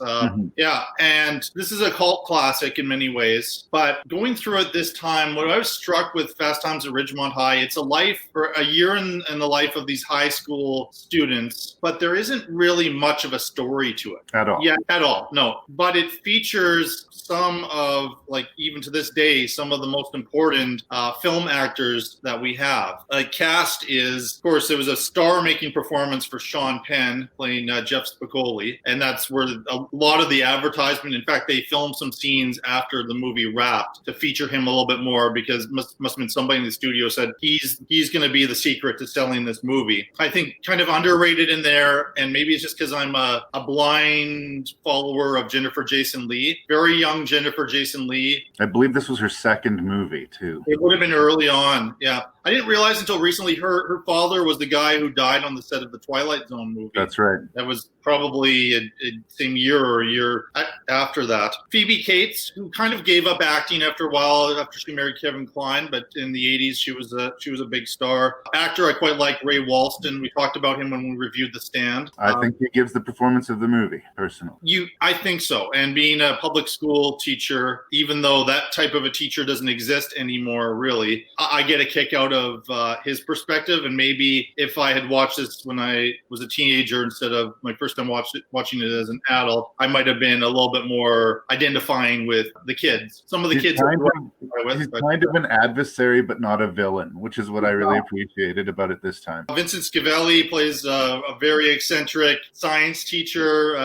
S5: Yeah, and this is a cult classic in many ways. But going through it this time, what I was struck with Fast Times at Ridgemont High, it's a year in the life of these high school students, but there isn't really much of a story to it.
S24: At all.
S5: Yeah, at all. No. But it features some of, even to this day, some of the most important film actors that we have. Cast is, of course, there was a star-making performance for Sean Penn playing Jeff Spicoli, and that's where a lot of the advertisement, in fact, they filmed some scenes after the movie wrapped to feature him a little bit more, because must have been somebody in the studio said he's going to be the secret to selling this movie. I think kind of underrated in there, and maybe it's just because I'm a blind follower of Jennifer Jason Leigh. Very young Jennifer Jason Leigh.
S24: I believe this was her second movie, too.
S5: It would have been early on, yeah. I didn't realize until recently her father was the guy who died on the set of the Twilight Zone movie.
S24: That's right.
S5: That was probably a same year or a year after that. Phoebe Cates, who kind of gave up acting after a while after she married Kevin Kline, but in the 80s she was a big star. Actor I quite like, Ray Walston. We talked about him when we reviewed The Stand.
S24: I think he gives the performance of the movie, personally.
S5: I think so. And being a public school teacher, even though that type of a teacher doesn't exist anymore, really, I get a kick out of his perspective. And maybe if I had watched this when I was a teenager instead of my first time watching it as an adult, I might have been a little bit more identifying with the kids. Some of the kids
S24: he's kind of an adversary, but not a villain, which is what I really appreciated about it this time.
S5: Vincent Schiavelli plays a very eccentric science teacher.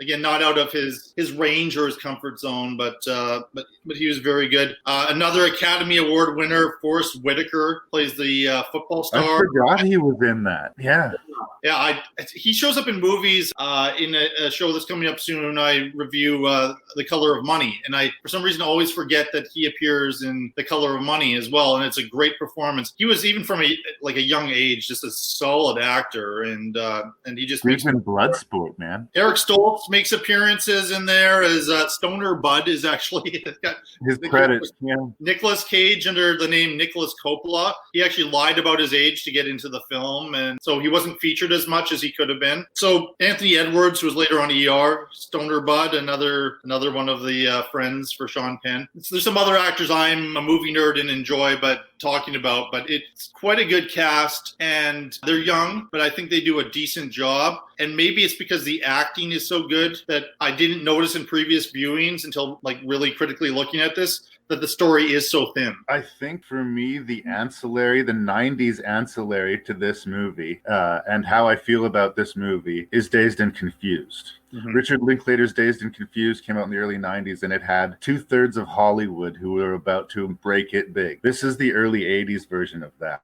S5: Again, not out of his range or his comfort zone, but he was very good. Another Academy Award winner, Forrest Whitaker, plays the football star.
S24: I forgot he was in that. Yeah.
S5: Yeah, he shows up in movies. In a show that's coming up soon, I review The Color of Money, and I, for some reason, always forget that he appears in The Color of Money as well, and it's a great performance. He was, even from a young age, just a solid actor, and he just
S24: makes in Bloodsport, man.
S5: Eric Stoltz makes appearances in there as Stoner Bud is actually
S24: his credits. Yeah.
S5: Nicolas Cage under the name Nicholas Coppola. He actually lied about his age to get into the film, and so he wasn't featured as much as he could have been. So Anthony Edwards, who was later on ER, Stoner Bud, another one of the friends for Sean Penn. There's some other actors I'm a movie nerd and enjoy talking about, but it's quite a good cast, and they're young, but I think they do a decent job. And maybe it's because the acting is so good that I didn't notice in previous viewings until really critically looking at this, that the story is so thin.
S24: I think for me, the 90s ancillary to this movie, and how I feel about this movie, is Dazed and Confused. Mm-hmm. Richard Linklater's Dazed and Confused came out in the early 90s, and it had 2/3 of Hollywood who were about to break it big. This is the early 80s version of that.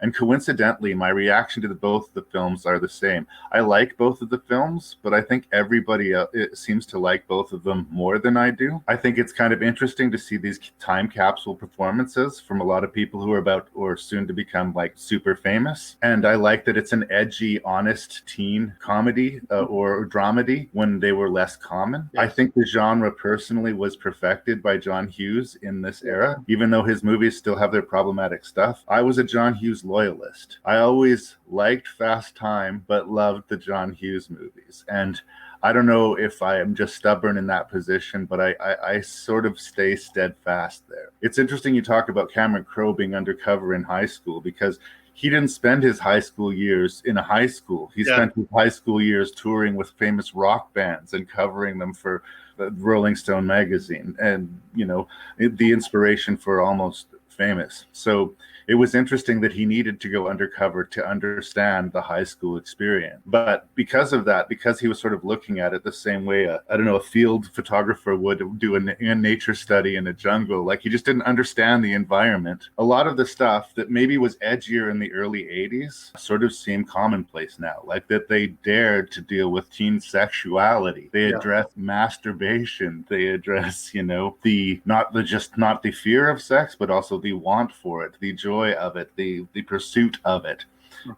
S24: And coincidentally, my reaction to both the films are the same. I like both of the films, but I think everybody seems to like both of them more than I do. I think it's kind of interesting to see these time capsule performances from a lot of people who are about or soon to become super famous. And I like that it's an edgy, honest teen comedy or dramedy when they were less common. Yes. I think the genre personally was perfected by John Hughes in this era, even though his movies still have their problematic stuff. I was a John Hughes loyalist. I always liked Fast Time, but loved the John Hughes movies. And I don't know if I am just stubborn in that position, but I sort of stay steadfast there. It's interesting you talk about Cameron Crowe being undercover in high school, because he didn't spend his high school years in a high school. He spent his high school years touring with famous rock bands and covering them for Rolling Stone magazine, and the inspiration for Almost Famous. So it was interesting that he needed to go undercover to understand the high school experience. But because of that, because he was sort of looking at it the same way a field photographer would do a nature study in a jungle, like he just didn't understand the environment. A lot of the stuff that maybe was edgier in the early 80s sort of seemed commonplace now, like that they dared to deal with teen sexuality. They address masturbation. They address, not the fear of sex, but also the want for it, the joy of it, the pursuit of it.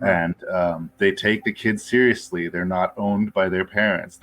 S24: And they take the kids seriously. They're not owned by their parents.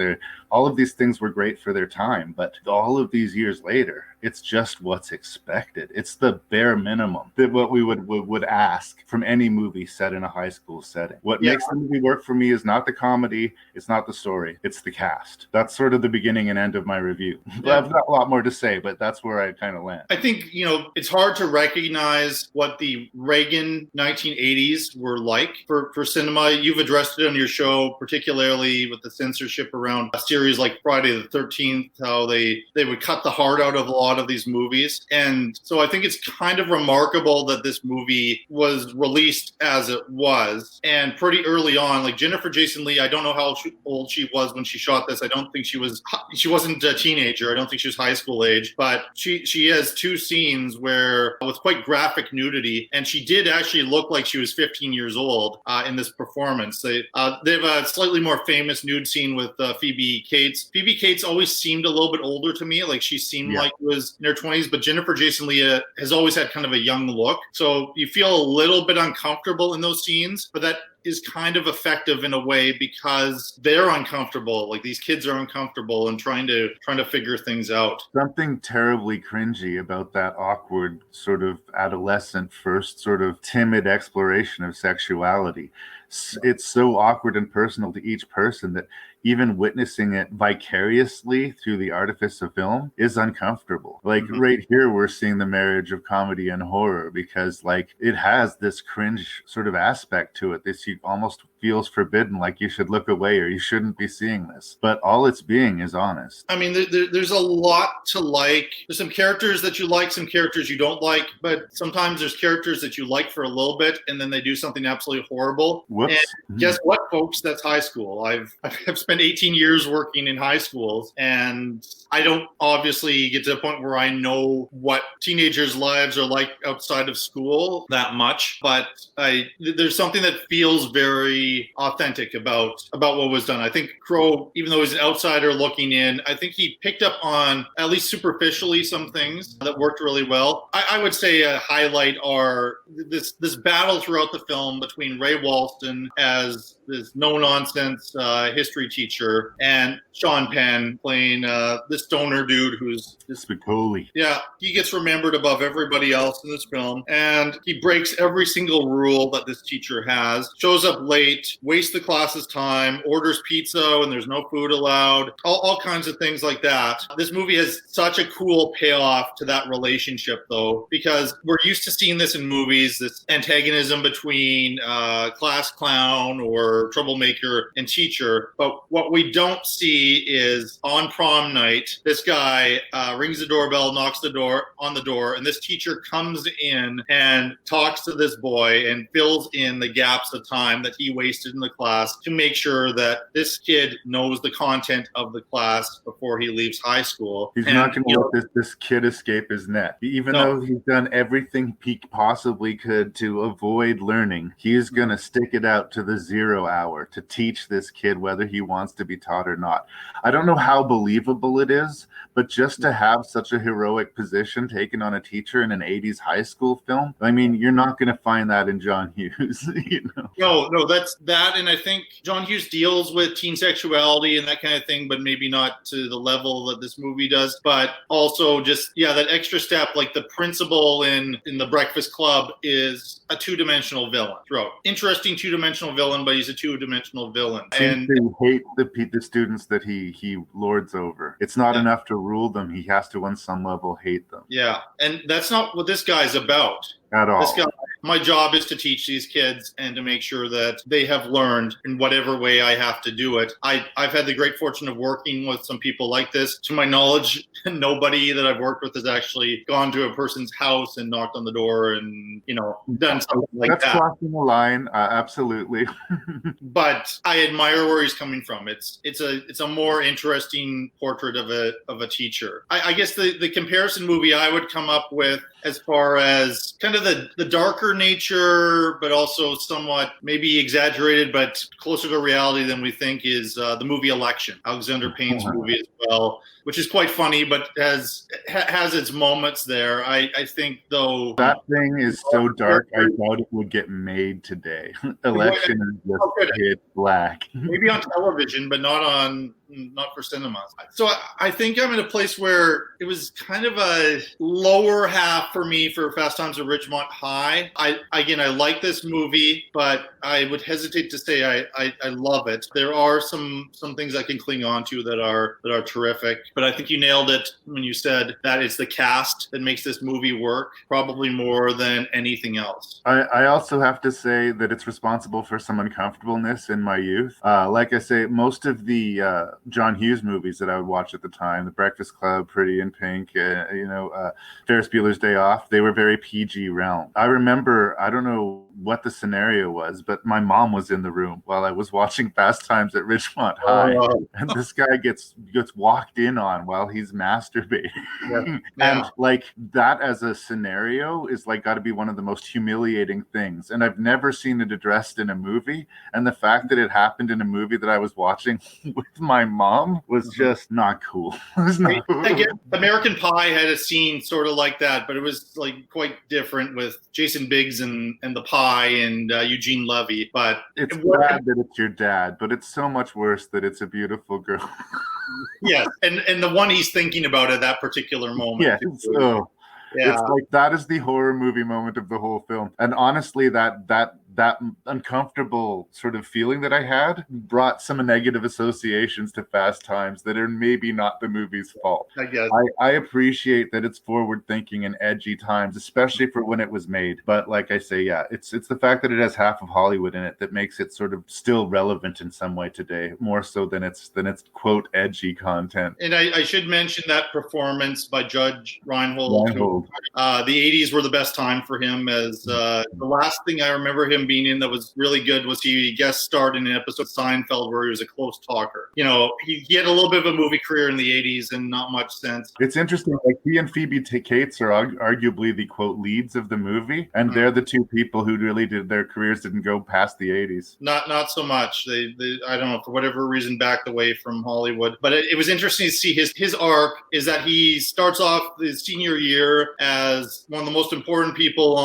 S24: All of these things were great for their time, but all of these years later, it's just what's expected. It's the bare minimum that what we would ask from any movie set in a high school setting. What makes the movie work for me is not the comedy, it's not the story, it's the cast. That's sort of the beginning and end of my review. I've got a lot more to say, but that's where I kind of land.
S12: I think, it's hard to recognize what the Reagan 1980s were like for cinema. You've addressed it on your show, particularly with the censorship around a series like Friday the 13th, how they would cut the heart out of a lot of these movies. And so I think it's kind of remarkable that this movie was released as it was. And pretty early on, like Jennifer Jason Leigh, I don't know how old she was when she shot this. I don't think she wasn't a teenager. I don't think she was high school age, but she has two scenes where with quite graphic nudity, and she did actually look like she was 15 years old in this performance. They have a slightly more famous nude scene with Phoebe Cates. Phoebe Cates always seemed a little bit older to me. Like she seemed like she was in her 20s, but Jennifer Jason Leigh has always had kind of a young look. So you feel a little bit uncomfortable in those scenes, but that is kind of effective in a way because they're uncomfortable. Like these kids are uncomfortable and trying to figure things out.
S24: Something terribly cringy about that awkward sort of adolescent first sort of timid exploration of sexuality. It's so awkward and personal to each person that even witnessing it vicariously through the artifice of film is uncomfortable. Like right here, we're seeing the marriage of comedy and horror because like it has this cringe sort of aspect to it. This almost feels forbidden, like you should look away or you shouldn't be seeing this. But all it's being is honest.
S12: I mean, there's a lot to like. There's some characters that you like, some characters you don't like, but sometimes there's characters that you like for a little bit and then they do something absolutely horrible.
S24: Whoops.
S12: And guess what, folks? That's high school. I've spent 18 years working in high schools, and I don't obviously get to the point where I know what teenagers' lives are like outside of school that much, but there's something that feels very authentic about what was done. I think Crowe, even though he's an outsider looking in, I think he picked up on, at least superficially, some things that worked really well. I would say a highlight are this battle throughout the film between Ray Walston as this no-nonsense history teacher and Sean Penn playing this stoner dude who's
S24: Spicoli.
S12: Yeah, he gets remembered above everybody else in this film, and he breaks every single rule that this teacher has, shows up late, wastes the class's time, orders pizza when there's no food allowed, all kinds of things like that. This movie has such a cool payoff to that relationship, though, because we're used to seeing this in movies, this antagonism between class clown or troublemaker and teacher, but what we don't see is on prom night, this guy rings the doorbell, knocks on the door, and this teacher comes in and talks to this boy and fills in the gaps of time that he wasted in the class to make sure that this kid knows the content of the class before he leaves high school.
S24: He's not going to let this kid escape his net. Even though he's done everything he possibly could to avoid learning, he is going to stick it out to the 0 hour to teach this kid whether he wants to be taught or not. I don't know how believable it is, but just to have such a heroic position taken on a teacher in an 80s high school film, I mean, you're not going to find that in John Hughes.
S12: No, that's that. And I think John Hughes deals with teen sexuality and that kind of thing, but maybe not to the level that this movie does. But also just, that extra step, like the principal in The Breakfast Club is a two-dimensional villain throughout. Interesting two-dimensional villain, but he's a two-dimensional villain.
S24: And to hate the students that he lords over. It's not enough to rule them. He has to, on some level, hate them.
S5: Yeah, and that's not what this guy's about.
S24: At all.
S5: This guy, my job is to teach these kids and to make sure that they have learned in whatever way I have to do it. I've had the great fortune of working with some people like this. To my knowledge, nobody that I've worked with has actually gone to a person's house and knocked on the door and, done something like that.
S24: That's crossing the line, absolutely.
S5: But I admire where he's coming from. It's a more interesting portrait of a teacher. I guess the comparison movie I would come up with, as far as kind of the darker nature, but also somewhat maybe exaggerated, but closer to reality than we think, is the movie Election, Alexander Payne's movie as well, which is quite funny, but has its moments there. I think, though,
S24: that thing is so dark, I doubt it would get made today. Election is just pitch black.
S5: Maybe on television, but not for cinemas. So I think I'm in a place where it was kind of a lower half for me for Fast Times at Ridgemont High. I like this movie, but I would hesitate to say I love it. There are some things I can cling on to that are terrific, but I think you nailed it when you said that it's the cast that makes this movie work, probably more than anything else.
S24: I also have to say that it's responsible for some uncomfortableness in my youth. Like I say, most of the John Hughes movies that I would watch at the time, The Breakfast Club, Pretty in Pink, Ferris Bueller's Day Off, they were very PG realm. I remember, I don't know what the scenario was, but my mom was in the room while I was watching Fast Times at Ridgemont High, and this guy gets walked in on while he's masturbating. And like that as a scenario is like got to be one of the most humiliating things. And I've never seen it addressed in a movie. And the fact that it happened in a movie that I was watching with my mom was just not cool.
S5: Again, American Pie had a scene sort of like that, but it was like quite different with Jason Biggs and the pie and Eugene Levy. But
S24: it's bad that it's your dad, but it's so much worse that it's a beautiful girl.
S5: Yes, and the one he's thinking about at that particular moment.
S24: Yeah, it's like that is the horror movie moment of the whole film. And honestly, that uncomfortable sort of feeling that I had brought some negative associations to Fast Times that are maybe not the movie's fault.
S5: I guess.
S24: I appreciate that it's forward thinking and edgy times, especially for when it was made. But like I say, it's the fact that it has half of Hollywood in it that makes it sort of still relevant in some way today, more so than its quote edgy content.
S5: And I should mention that performance by Judge Reinhold. The 80s were the best time for him, as the last thing I remember him being in that was really good was he guest starred in an episode of Seinfeld where he was a close talker. He had a little bit of a movie career in the 80s and not much since.
S24: It's interesting, like he and Phoebe Cates are arguably the quote leads of the movie, and they're the two people who really their careers didn't go past the 80s.
S5: Not so much. They I don't know, for whatever reason, backed away from Hollywood. But it was interesting to see his arc is that he starts off his senior year as one of the most important people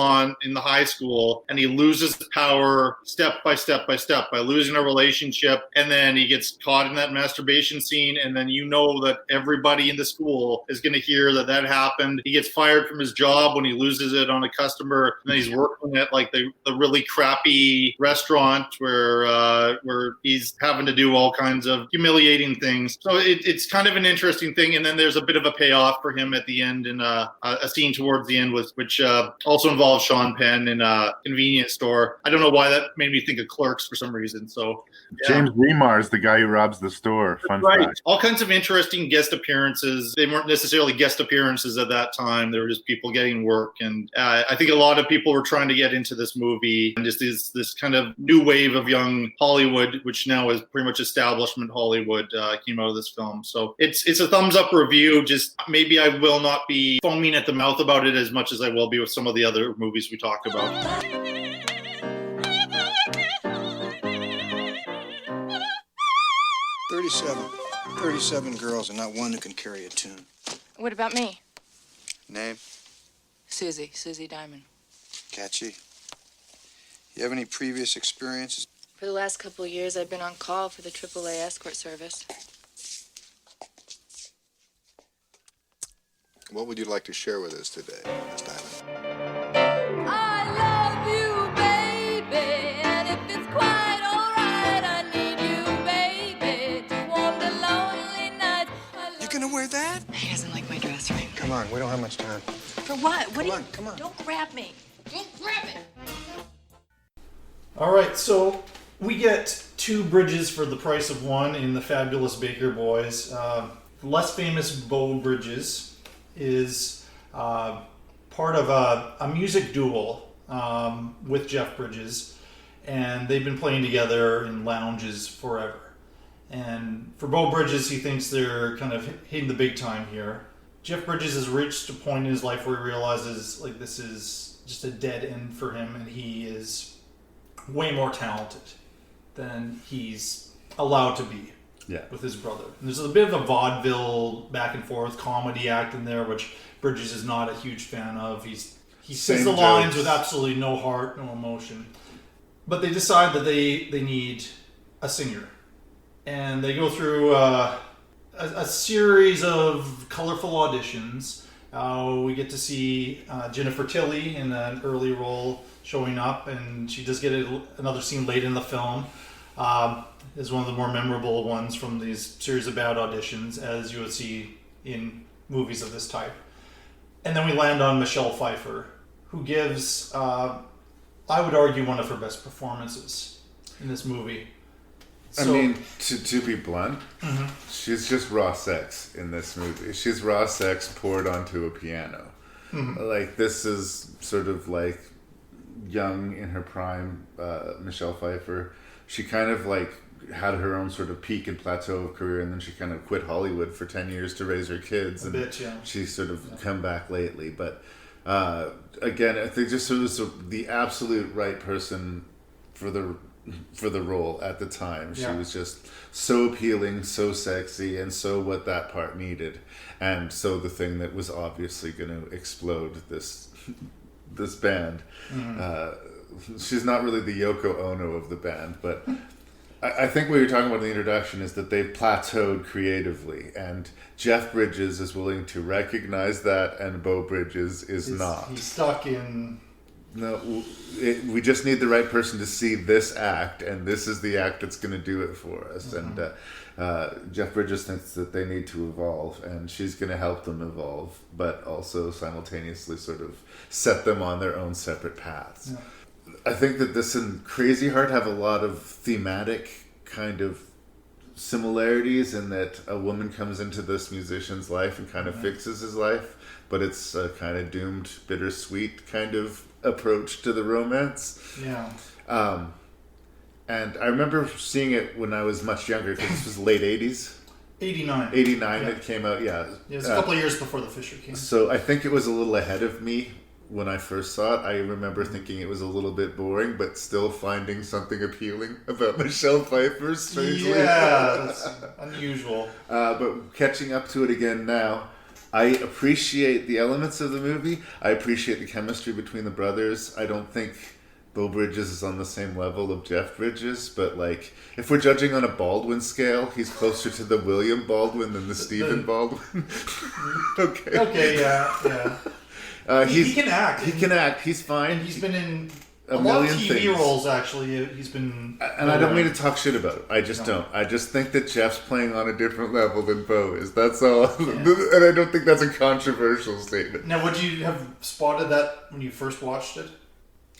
S5: in the high school, and he loses power step by step by losing a relationship, and then he gets caught in that masturbation scene, and then that everybody in the school is going to hear that happened. He gets fired from his job when he loses it on a customer, and then he's working at like the really crappy restaurant where he's having to do all kinds of humiliating things. So it's kind of an interesting thing, and then there's a bit of a payoff for him at the end in a scene towards the end which also involves Sean Penn in a convenience store. I don't know why that made me think of Clerks for some reason. So
S24: James Remar is the guy who robs the store. Fun fact.
S5: All kinds of interesting guest appearances. They weren't necessarily guest appearances at that time. They were just people getting work. And I think a lot of people were trying to get into this movie, and just this kind of new wave of young Hollywood, which now is pretty much establishment Hollywood, came out of this film. So it's a thumbs up review. Just maybe I will not be foaming at the mouth about it as much as I will be with some of the other movies we talk about.
S1: 37 girls and not one who can carry a tune.
S3: What about me?
S1: Name?
S3: Susie Diamond.
S1: Catchy. You have any previous experiences?
S3: For the last couple of years, I've been on call for the AAA escort service.
S1: What would you like to share with us today, Miss Diamond?
S4: I love you, baby, and if it's quite all right, I need you, baby.
S1: Come on, we don't have much time.
S6: For what?
S1: Come on.
S6: Don't grab me.
S3: Don't grab it.
S12: All right, so we get 2 bridges for the price of 1 in the Fabulous Baker Boys. The less famous Beau Bridges is part of a music duel with Jeff Bridges, and they've been playing together in lounges forever. And for Beau Bridges, he thinks they're kind of hitting the big time here. Jeff Bridges has reached a point in his life where he realizes like this is just a dead end for him, and he is way more talented than he's allowed to be with his brother. And there's a bit of a vaudeville back and forth comedy act in there, which Bridges is not a huge fan of. He says the lines with absolutely no heart, no emotion. But they decide that they need a singer. And they go through a series of colorful auditions. We get to see Jennifer Tilly in an early role showing up, and she does get another scene late in the film. Is one of the more memorable ones from these series of bad auditions, as you would see in movies of this type. And then we land on Michelle Pfeiffer, who gives, I would argue, one of her best performances in this movie.
S2: I mean, to be blunt, she's just raw sex in this movie. She's raw sex poured onto a piano. Like, this is sort of like young in her prime Michelle Pfeiffer. She kind of like had her own sort of peak and plateau of career, and then she kind of quit Hollywood for 10 years to raise her kids. And she's sort of come back lately. But again, I think just sort of the absolute right person for the role at the time. She was just so appealing, so sexy, and so what that part needed. And so the thing that was obviously going to explode this band. She's not really the Yoko Ono of the band, but I think what you're talking about in the introduction is that they've plateaued creatively, and Jeff Bridges is willing to recognize that, and Beau Bridges is not.
S12: He's stuck in...
S2: No, we just need the right person to see this act, and this is the act that's going to do it for us. And Jeff Bridges thinks that they need to evolve, and she's going to help them evolve, but also simultaneously sort of set them on their own separate paths. I think that this and Crazy Heart have a lot of thematic kind of similarities in that a woman comes into this musician's life and kind of fixes his life, but it's a kind of doomed, bittersweet kind of approach to the romance. And I remember seeing it when I was much younger, because this was late 80s.
S12: 89.
S2: 89 it came out,
S12: It was a couple of years before The Fisher King.
S2: So I think it was a little ahead of me when I first saw it. I remember thinking it was a little bit boring, but still finding something appealing about Michelle Pfeiffer, strangely.
S12: Yeah, that's unusual.
S2: But catching up to it again now, I appreciate the elements of the movie. I appreciate the chemistry between the brothers. I don't think Beau Bridges is on the same level of Jeff Bridges, but like, if we're judging on a Baldwin scale, he's closer to the William Baldwin than the Stephen Baldwin. Okay,
S12: yeah. He can act.
S2: He can act. He's fine.
S12: And he's been in a lot of TV roles, actually. He's been...
S2: And I don't mean to talk shit about it. I just don't. I just think that Jeff's playing on a different level than Beau is. That's all. Yeah. And I don't think that's a controversial statement.
S12: Now, would you have spotted that when you first watched it?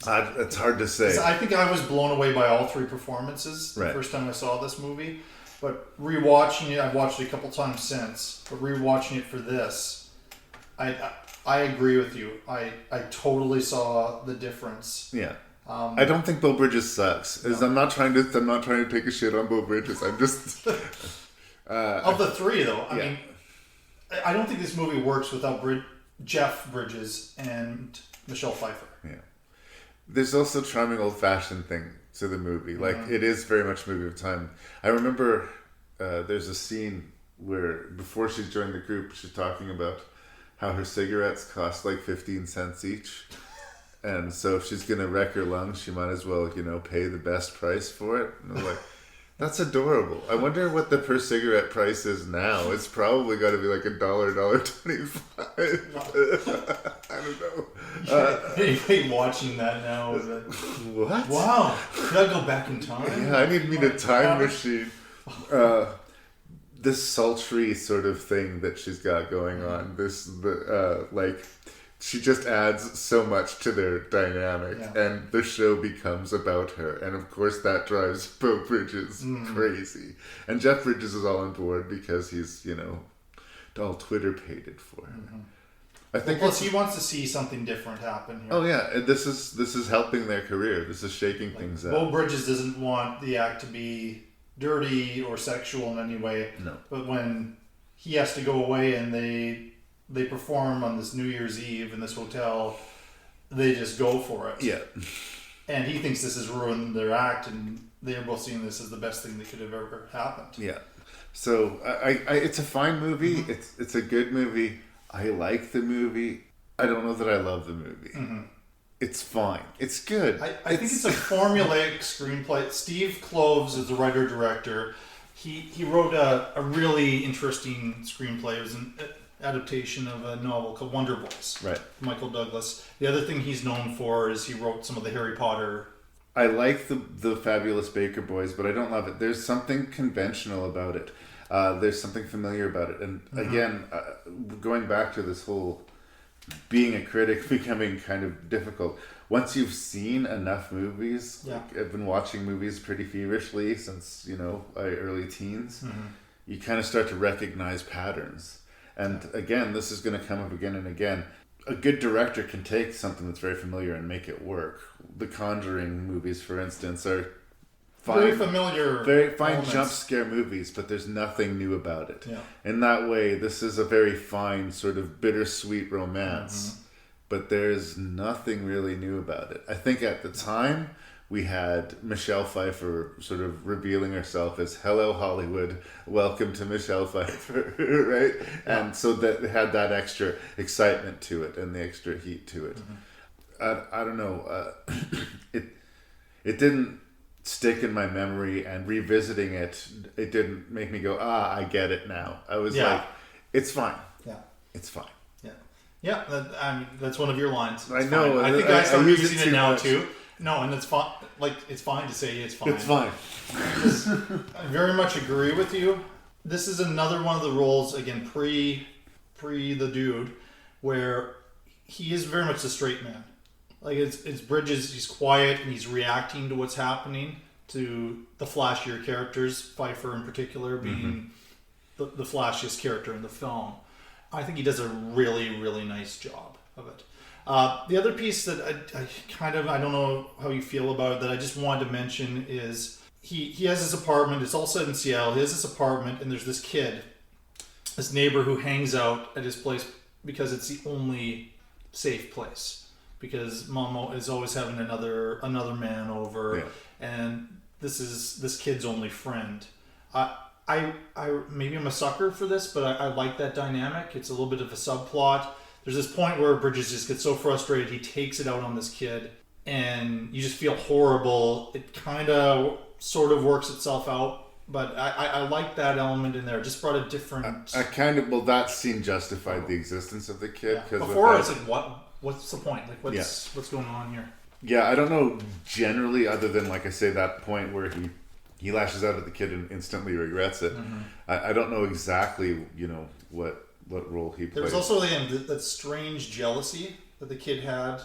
S2: It's hard to say.
S12: I think I was blown away by all 3 performances the first time I saw this movie. But rewatching it, I've watched it a couple times since, but rewatching it for this, I agree with you. I totally saw the difference.
S2: Yeah. I don't think Beau Bridges sucks. No. I'm not trying to take a shit on Beau Bridges. I'm just
S12: of the 3 though. I mean, I don't think this movie works without Jeff Bridges and Michelle Pfeiffer.
S2: Yeah. There's also a charming old-fashioned thing to the movie. Like, it is very much movie of time. I remember there's a scene where before she's joined the group, she's talking about how her cigarettes cost like 15 cents each. And so if she's going to wreck her lungs, she might as well, pay the best price for it. And I'm like, that's adorable. I wonder what the per cigarette price is now. It's probably got to be like $1.25. I don't know.
S12: Hey, watching that now.
S2: What?
S12: Wow. Could I go back in time?
S2: Yeah, I need a time machine. this sultry sort of thing that she's got going on. She just adds so much to their dynamic, and the show becomes about her. And of course, that drives Beau Bridges crazy. And Jeff Bridges is all on board because he's, all Twitter-pated for her. I think
S12: plus he wants to see something different happen here.
S2: Oh yeah, this is helping their career. This is shaking things up.
S12: Beau Bridges doesn't want the act to be dirty or sexual in any way.
S2: No.
S12: But when he has to go away and they perform on this New Year's Eve in this hotel, they just go for it.
S2: Yeah.
S12: And he thinks this has ruined their act, and they're both seeing this as the best thing that could have ever happened.
S2: Yeah. So it's a fine movie. It's a good movie. I like the movie. I don't know that I love the movie. It's fine. It's good.
S12: I think it's a formulaic screenplay. Steve Kloves is the writer-director. He wrote a really interesting screenplay. It was an adaptation of a novel called Wonder Boys.
S2: Right.
S12: Michael Douglas. The other thing he's known for is he wrote some of the Harry Potter.
S2: I like the Fabulous Baker Boys, but I don't love it. There's something conventional about it. There's something familiar about it. And again, going back to this whole being a critic becoming kind of difficult. Once you've seen enough movies, like I've been watching movies pretty feverishly since, early teens, you kind of start to recognize patterns. And again, this is going to come up again and again. A good director can take something that's very familiar and make it work. The Conjuring movies, for instance, are
S12: very familiar,
S2: very fine
S12: elements.
S2: Jump scare movies, but there's nothing new about it.
S12: Yeah.
S2: In that way, this is a very fine sort of bittersweet romance, but there's nothing really new about it. I think at the time we had Michelle Pfeiffer sort of revealing herself as "Hello Hollywood, welcome to Michelle Pfeiffer," right?
S12: Yeah.
S2: And so that it had that extra excitement to it and the extra heat to it. I don't know. It didn't stick in my memory, and revisiting it didn't make me go, I get it now. I was like, it's fine.
S12: Yeah.
S2: It's fine.
S12: Yeah, that's one of your lines. It's
S2: I know.
S12: Fine. I think I started
S2: use
S12: using it now
S2: much.
S12: too. No, and it's fine. Like, it's fine to say it's fine.
S2: It's fine.
S12: I very much agree with you. This is another one of the roles, again, pre the dude, where he is very much the straight man. Like, it's Bridges, he's quiet and he's reacting to what's happening, to the flashier characters, Pfeiffer in particular being the flashiest character in the film. I think he does a really, really nice job of it. The other piece that I don't know how you feel about it, that I just wanted to mention is he has this apartment. It's all set in Seattle. He has this apartment, and there's this kid, this neighbor who hangs out at his place because it's the only safe place. Because Mom is always having another man over, and this is this kid's only friend. I maybe I'm a sucker for this, but I like that dynamic. It's a little bit of a subplot. There's this point where Bridges just gets so frustrated, he takes it out on this kid, and you just feel horrible. It kind of sort of works itself out, but I like that element in there. It just brought a different...
S2: that scene justified the existence of the kid.
S12: Yeah. Before, it's like, what's the point? Like, what's going on here?
S2: Yeah, I don't know generally, other than, like I say, that point where he lashes out at the kid and instantly regrets it. I don't know exactly, what role he played.
S12: There was also that strange jealousy that the kid had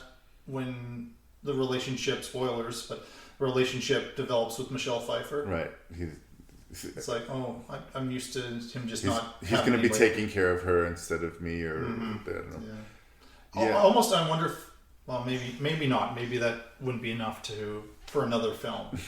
S12: when the relationship, spoilers, but relationship develops with Michelle Pfeiffer.
S2: Right.
S12: It's like, I'm used to him just
S2: he's going to be taking care of her instead of me, or I don't know.
S12: Yeah. Almost, I wonder if, well, maybe not. Maybe that wouldn't be enough for another film.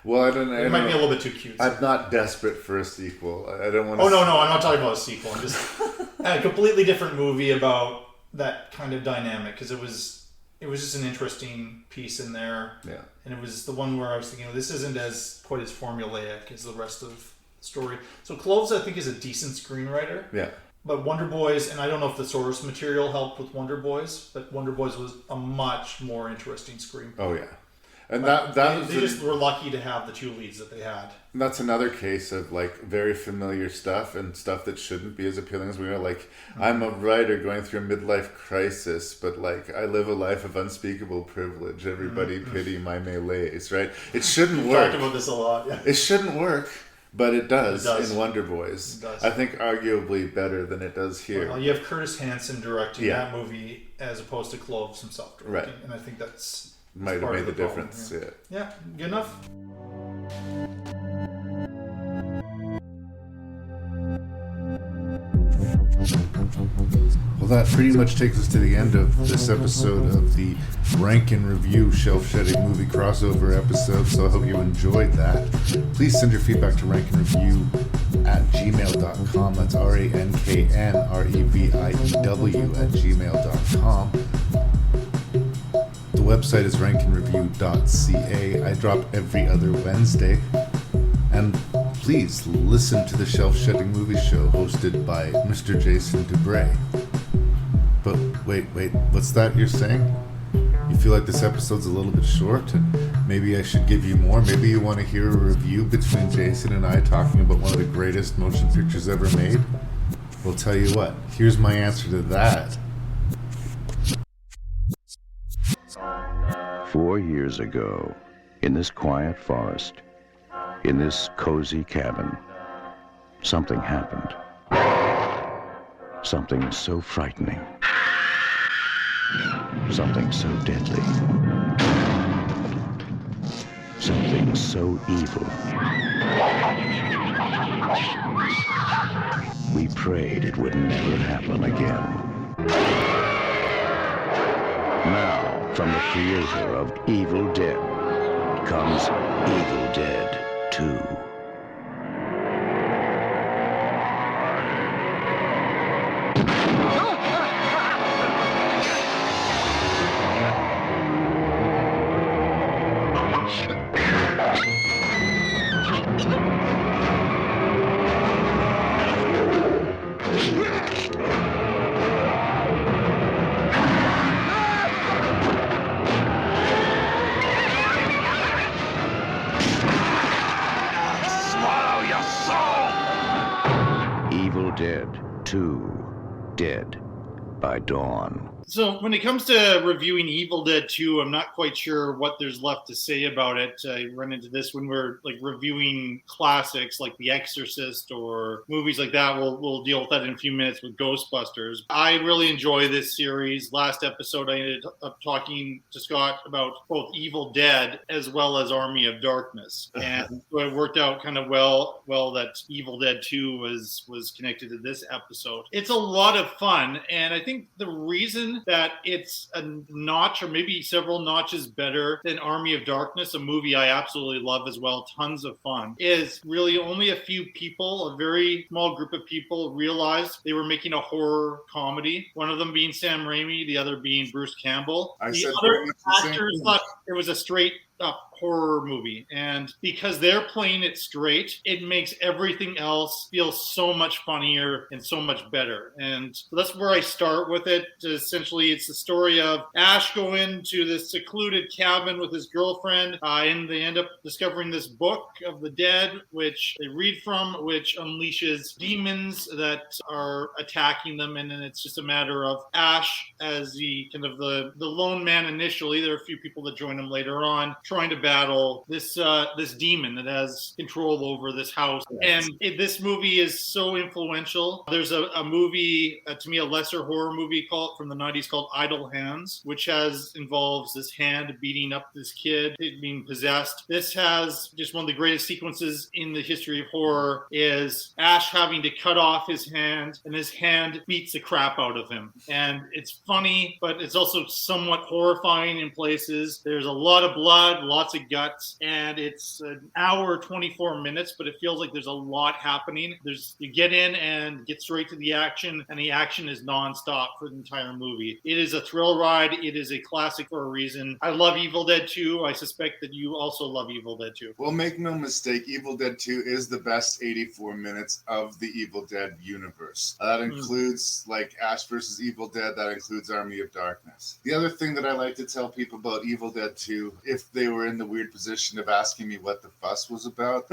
S2: Well, I don't know.
S12: It might be a little bit too cute.
S2: I'm not desperate for a sequel. I don't want to...
S12: Oh, no, I'm not talking about a sequel. I'm just a completely different movie about that kind of dynamic, because it was just an interesting piece in there.
S2: Yeah.
S12: And it was the one where I was thinking, this isn't quite as formulaic as the rest of the story. So Kloves, I think, is a decent screenwriter.
S2: Yeah.
S12: But Wonder Boys, and I don't know if the source material helped with Wonder Boys, but Wonder Boys was a much more interesting screenplay.
S2: Oh, yeah. And
S12: they just were lucky to have the two leads that they had.
S2: That's another case of like very familiar stuff and stuff that shouldn't be as appealing as we are. Like, I'm a writer going through a midlife crisis, but like I live a life of unspeakable privilege. Everybody pity my melees, right? It shouldn't work.
S12: Talked about this a lot. Yeah.
S2: It shouldn't work, But it does,
S12: It does.
S2: in Wonder Boys.
S12: It does.
S2: I think arguably better than it does here.
S12: Well, you have Curtis Hanson directing
S2: Yeah.
S12: that movie as opposed to Cloves himself directing.
S2: Right.
S12: And I think that's
S2: Might have
S12: part
S2: made
S12: of
S2: the
S12: problem,
S2: difference,
S12: yeah.
S2: yeah.
S12: Yeah, good enough.
S2: Well, that pretty much takes us to the end of this episode of the Rank and Review Shelf-Shedding Movie Crossover episode, so I hope you enjoyed that. Please send your feedback to ranknreview@gmail.com. That's ranknreview@gmail.com. The website is ranknreview.ca. I drop every other Wednesday. And please listen to the Shelf Shedding Movie Show hosted by Mr. Jason Dubray. But wait, what's that you're saying? You feel like this episode's a little bit short and maybe I should give you more? Maybe you want to hear a review between Jason and I talking about one of the greatest motion pictures ever made? Well, tell you what, here's my answer to that.
S18: 4 years ago, in this quiet forest, in this cozy cabin, something happened. Something so frightening. Something so deadly. Something so evil. We prayed it would never happen again. Now, from the creator of Evil Dead comes Evil Dead 2.
S10: Swallow your soul!
S18: Evil Dead 2, Dead by Dawn.
S5: So when it comes to reviewing Evil Dead 2, I'm not quite sure what there's left to say about it. I run into this when we're like reviewing classics like The Exorcist or movies like that. We'll deal with that in a few minutes with Ghostbusters. I really enjoy this series. Last episode, I ended up talking to Scott about both Evil Dead as well as Army of Darkness. And so it worked out kind of well that Evil Dead 2 was connected to this episode. It's a lot of fun. And I think the reason that it's a notch or maybe several notches better than Army of Darkness, a movie I absolutely love as well, tons of fun, is really only a few people, a very small group of people realized they were making a horror comedy. One of them being Sam Raimi, the other being Bruce Campbell. The other actors thought it was a straight up horror movie, and because they're playing it straight, it makes everything else feel so much funnier and so much better. And so that's where I start with it. Essentially, it's the story of Ash going to this secluded cabin with his girlfriend, and they end up discovering this book of the dead, which they read from, which unleashes demons that are attacking them. And then it's just a matter of Ash as the kind of the lone man initially. There are a few people that join him later on, trying to battle this demon that has control over this house. And this movie is so influential. There's a movie, to me, a lesser horror movie from the 90s called Idle Hands, which involves this hand beating up this kid being possessed. This has just one of the greatest sequences in the history of horror, is Ash having to cut off his hand, and his hand beats the crap out of him. And it's funny, but it's also somewhat horrifying in places. There's a lot of blood, lots of guts, and it's an hour 24 minutes, but it feels like there's a lot happening. You get in and get straight to the action, and the action is nonstop for the entire movie. It is a thrill ride. It is a classic for a reason. I love Evil Dead 2. I suspect that you also love Evil Dead 2.
S2: Well, make no mistake, Evil Dead 2 is the best 84 minutes of the Evil Dead universe. That includes like Ash vs. Evil Dead. That includes Army of Darkness. The other thing that I like to tell people about Evil Dead 2, if they they were in the weird position of asking me what the fuss was about.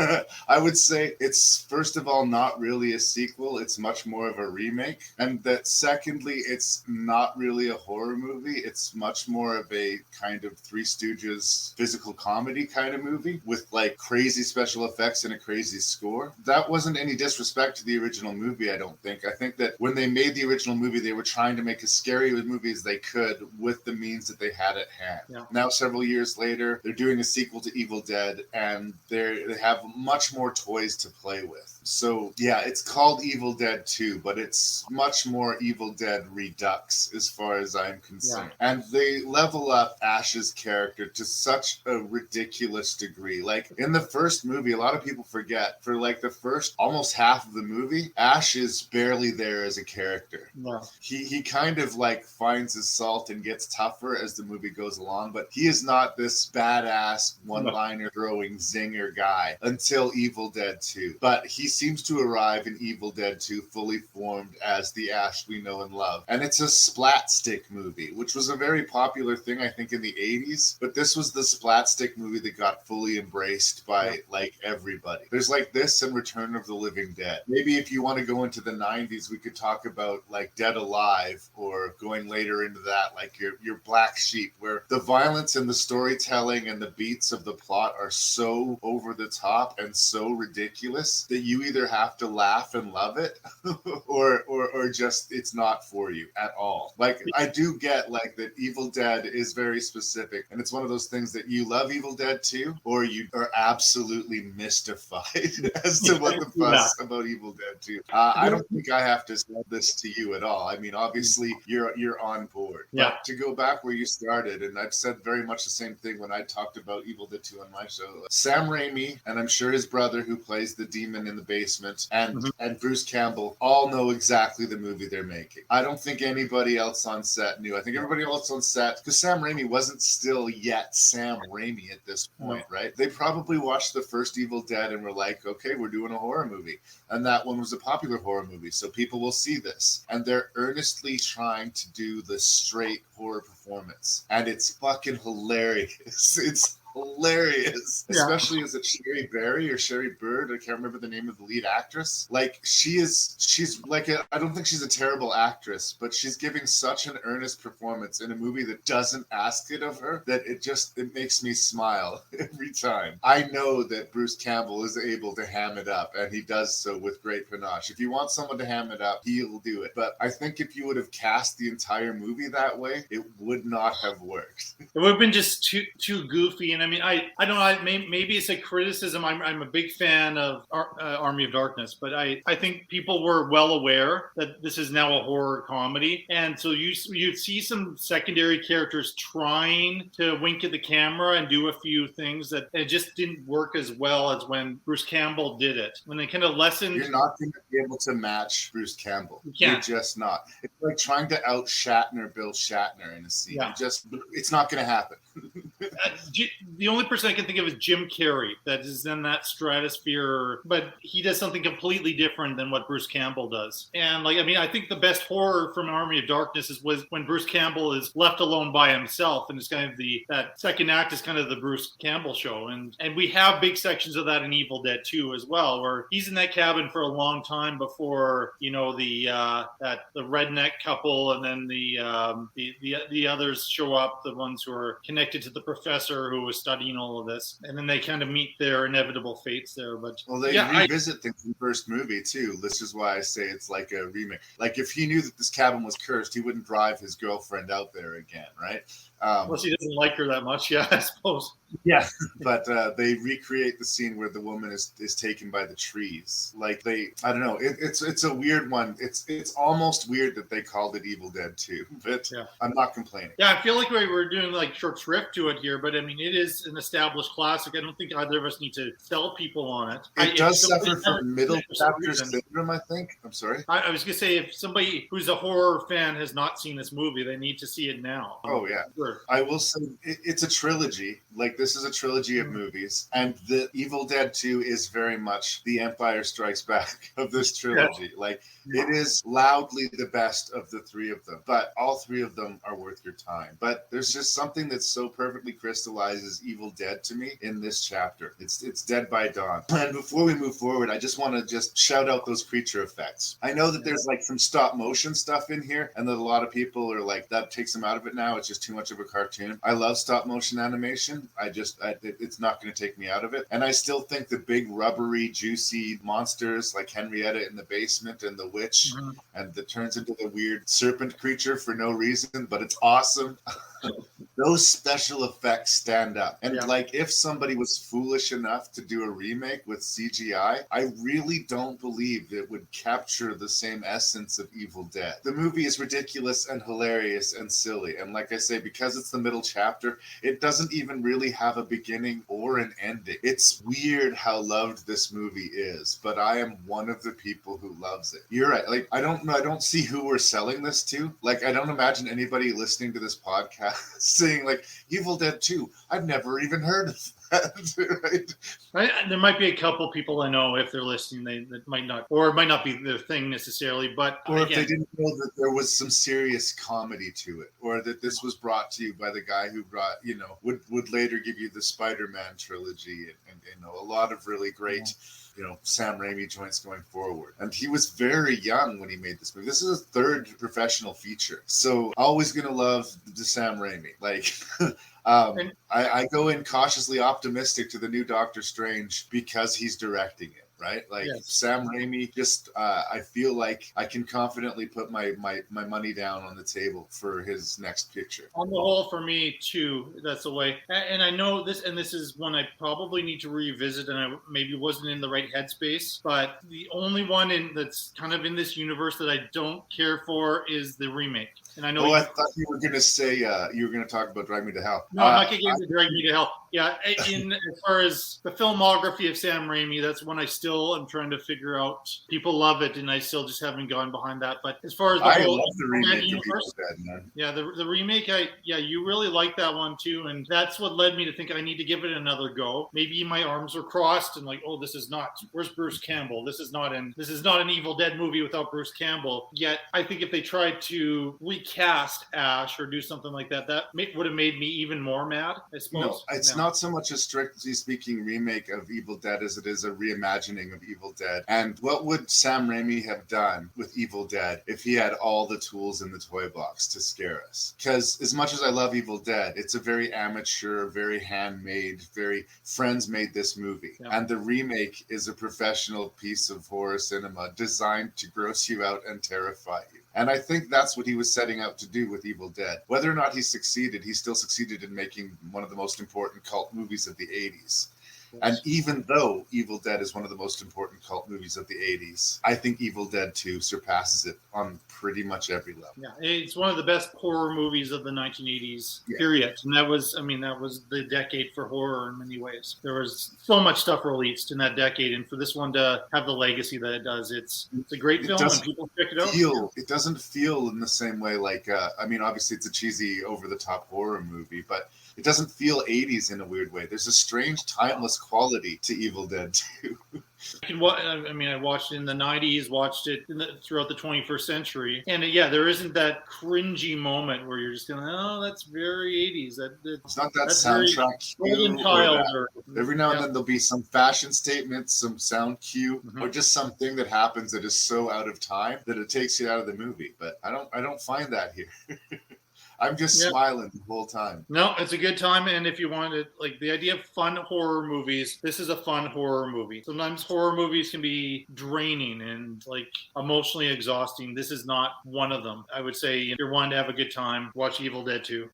S2: I would say it's, first of all, not really a sequel. It's much more of a remake. And that secondly, it's not really a horror movie. It's much more of a kind of Three Stooges physical comedy kind of movie with like crazy special effects and a crazy score. That wasn't any disrespect to the original movie, I don't think. I think that when they made the original movie, they were trying to make as scary a movie as they could with the means that they had at hand.
S5: Yeah.
S2: Now, several years later, they're doing a sequel to Evil Dead, and they have much more toys to play with. So, yeah, it's called Evil Dead 2, but it's much more Evil Dead Redux as far as I'm concerned. Yeah. And they level up Ash's character to such a ridiculous degree. Like, in the first movie, a lot of people forget, for like the first almost half of the movie, Ash is barely there as a character.
S5: Yeah.
S2: He kind of like finds his salt and gets tougher as the movie goes along, but he is not this badass one-liner throwing zinger guy until Evil Dead 2. But he seems to arrive in Evil Dead 2 fully formed as the Ash we know and love. And it's a splat stick movie, which was a very popular thing, I think, in the 80s. But this was the splat stick movie that got fully embraced by like everybody. There's like this and Return of the Living Dead. Maybe if you want to go into the 90s, we could talk about like Dead Alive, or going later into that, like your Black Sheep, where the violence and the storytelling and the beats of the plot are so over the top and so ridiculous that you either have to laugh and love it or just it's not for you at all. Like, I do get like that Evil Dead is very specific, and it's one of those things that you love Evil Dead 2 or you are absolutely mystified as to what the fuss about Evil Dead 2. I don't think I have to sell this to you at all. I mean, obviously you're on board.
S5: Yeah.
S2: But to go back where you started, and I've said very much the same thing when I talked about Evil Dead 2 on my show. Sam Raimi, and I'm sure his brother who plays the demon in the basement, and Bruce Campbell all know exactly the movie they're making. I don't think anybody else on set knew. I think everybody else on set, because Sam Raimi wasn't still yet Sam Raimi at this point, right? They probably watched the first Evil Dead and were like, okay, we're doing a horror movie. And that one was a popular horror movie, so people will see this. And they're earnestly trying to do the straight horror performance. And it's fucking hilarious. It's hilarious, especially as it's Sherry Berry or Sherry Bird. I can't remember the name of the lead actress. Like, she's like I don't think she's a terrible actress, but she's giving such an earnest performance in a movie that doesn't ask it of her that it makes me smile every time. I know that Bruce Campbell is able to ham it up, and he does so with great panache. If you want someone to ham it up, he'll do it. But I think if you would have cast the entire movie that way, it would not have worked.
S5: It would have been just too goofy. And I mean, I don't know. Maybe it's a criticism. I'm a big fan of Army of Darkness, but I think people were well aware that this is now a horror comedy, and so you see some secondary characters trying to wink at the camera and do a few things that it just didn't work as well as when Bruce Campbell did it. When they kind of lessened.
S2: You're not going to be able to match Bruce Campbell.
S5: You're
S2: just not. It's like trying to out Shatner Bill Shatner in a scene.
S5: Yeah.
S2: It's not going to happen.
S5: The only person I can think of is Jim Carrey, that is in that stratosphere, but he does something completely different than what Bruce Campbell does. And like, I mean, I think the best horror from Army of Darkness was when Bruce Campbell is left alone by himself, and it's kind of that second act is kind of the Bruce Campbell show, and we have big sections of that in Evil Dead 2 as well, where he's in that cabin for a long time before the redneck couple and then the others show up, the ones who are connected to the professor who was studying all of this, and then they kind of meet their inevitable fates there. But
S2: they revisit things in the first movie too. This is why I say it's like a remake. Like, if he knew that this cabin was cursed, he wouldn't drive his girlfriend out there again, right?
S5: Unless he doesn't like her that much, yeah, I suppose.
S2: Yeah, but they recreate the scene where the woman is taken by the trees. Like, I don't know. It's a weird one. It's almost weird that they called it Evil Dead 2, but I'm not complaining.
S5: Yeah, I feel like we were doing like short shrift to it here, but I mean, it is an established classic. I don't think either of us need to sell people on it.
S2: It does suffer from middle chapter syndrome, I think. I'm sorry.
S5: I was going to say, if somebody who's a horror fan has not seen this movie, they need to see it now.
S2: Oh, yeah.
S5: Sure.
S2: I will say it's a trilogy. Like, this is a trilogy of movies, and the Evil Dead 2 is very much the Empire Strikes Back of this trilogy. Like, it is loudly the best of the three of them, but all three of them are worth your time. But there's just something that so perfectly crystallizes Evil Dead to me in this chapter. It's Dead by Dawn. And before we move forward, I just want to just shout out those creature effects. I know that there's like some stop motion stuff in here, and that a lot of people are like, that takes them out of it now. It's just too much of a cartoon. I love stop motion animation. It's not going to take me out of it. And I still think the big rubbery, juicy monsters like Henrietta in the basement and the witch, and that turns into the weird serpent creature for no reason, but it's awesome. Those special effects stand up. And like, if somebody was foolish enough to do a remake with CGI, I really don't believe it would capture the same essence of Evil Dead. The movie is ridiculous and hilarious and silly. And like I say, because it's the middle chapter, it doesn't even really have a beginning or an ending. It's weird how loved this movie is, but I am one of the people who loves it. You're right. Like, I don't see who we're selling this to. Like, I don't imagine anybody listening to this podcast saying like, Evil Dead 2, I've never even heard of that.
S13: Right? There might be a couple people I know, if they're listening, that might not, or it might not be their thing necessarily, but
S2: or if they didn't know that there was some serious comedy to it, or that this was brought to you by the guy who brought, would later give you the Spider-Man trilogy and a lot of really great Sam Raimi joints going forward. And he was very young when he made this movie. This is his third professional feature. So always going to love the Sam Raimi. Like, I go in cautiously optimistic to the new Doctor Strange because he's directing it. Right? Like, Sam Raimi, just I feel like I can confidently put my money down on the table for his next picture.
S13: On the whole, for me too, that's the way. And I know this, and this is one I probably need to revisit, and I maybe wasn't in the right headspace. But the only one that's kind of in this universe that I don't care for is the remake. And I know.
S2: I thought you were going to say you were going to talk about Drag Me to Hell.
S13: No, I'm not going to Drag Me to Hell. Yeah, as far as the filmography of Sam Raimi, that's one I still am trying to figure out. People love it, and I still just haven't gone behind that. But as far as
S2: I love the remake universe,
S13: yeah, the remake, you really like that one too, and that's what led me to think I need to give it another go. Maybe my arms are crossed and like, oh, this is not. Where's Bruce Campbell? This is not an Evil Dead movie without Bruce Campbell. Yet I think if they tried to recast Ash or do something like that, would have made me even more mad, I suppose.
S2: No, it's not so much a strictly speaking remake of Evil Dead as it is a reimagining of Evil Dead. And what would Sam Raimi have done with Evil Dead if he had all the tools in the toy box to scare us? Because as much as I love Evil Dead, it's a very amateur, very handmade, very friends made this movie. Yeah. And the remake is a professional piece of horror cinema designed to gross you out and terrify you. And I think that's what he was setting out to do with Evil Dead. Whether or not he succeeded, he still succeeded in making one of the most important cult movies of the 80s. Yes. And even though Evil Dead is one of the most important cult movies of the 80s, I think Evil Dead 2 surpasses it on pretty much every level.
S13: Yeah, it's one of the best horror movies of the 1980s, period. And that was the decade for horror in many ways. There was so much stuff released in that decade, and for this one to have the legacy that it does, it's a great film, and people check it out.
S2: It doesn't feel in the same way like, obviously it's a cheesy, over-the-top horror movie, but it doesn't feel 80s in a weird way. There's a strange, timeless quality to Evil Dead 2.
S13: I watched it in the 90s, watched it throughout the 21st century. And there isn't that cringy moment where you're just going, oh, that's very 80s.
S2: It's not that soundtrack cue. Every now and then there'll be some fashion statement, some sound cue, or just something that happens that is so out of time that it takes you out of the movie. But I don't find that here. I'm just smiling the whole time.
S13: No, it's a good time. And if you wanted, like, the idea of fun horror movies, this is a fun horror movie. Sometimes horror movies can be draining and, like, emotionally exhausting. This is not one of them. I would say if you're wanting to have a good time, watch Evil Dead 2.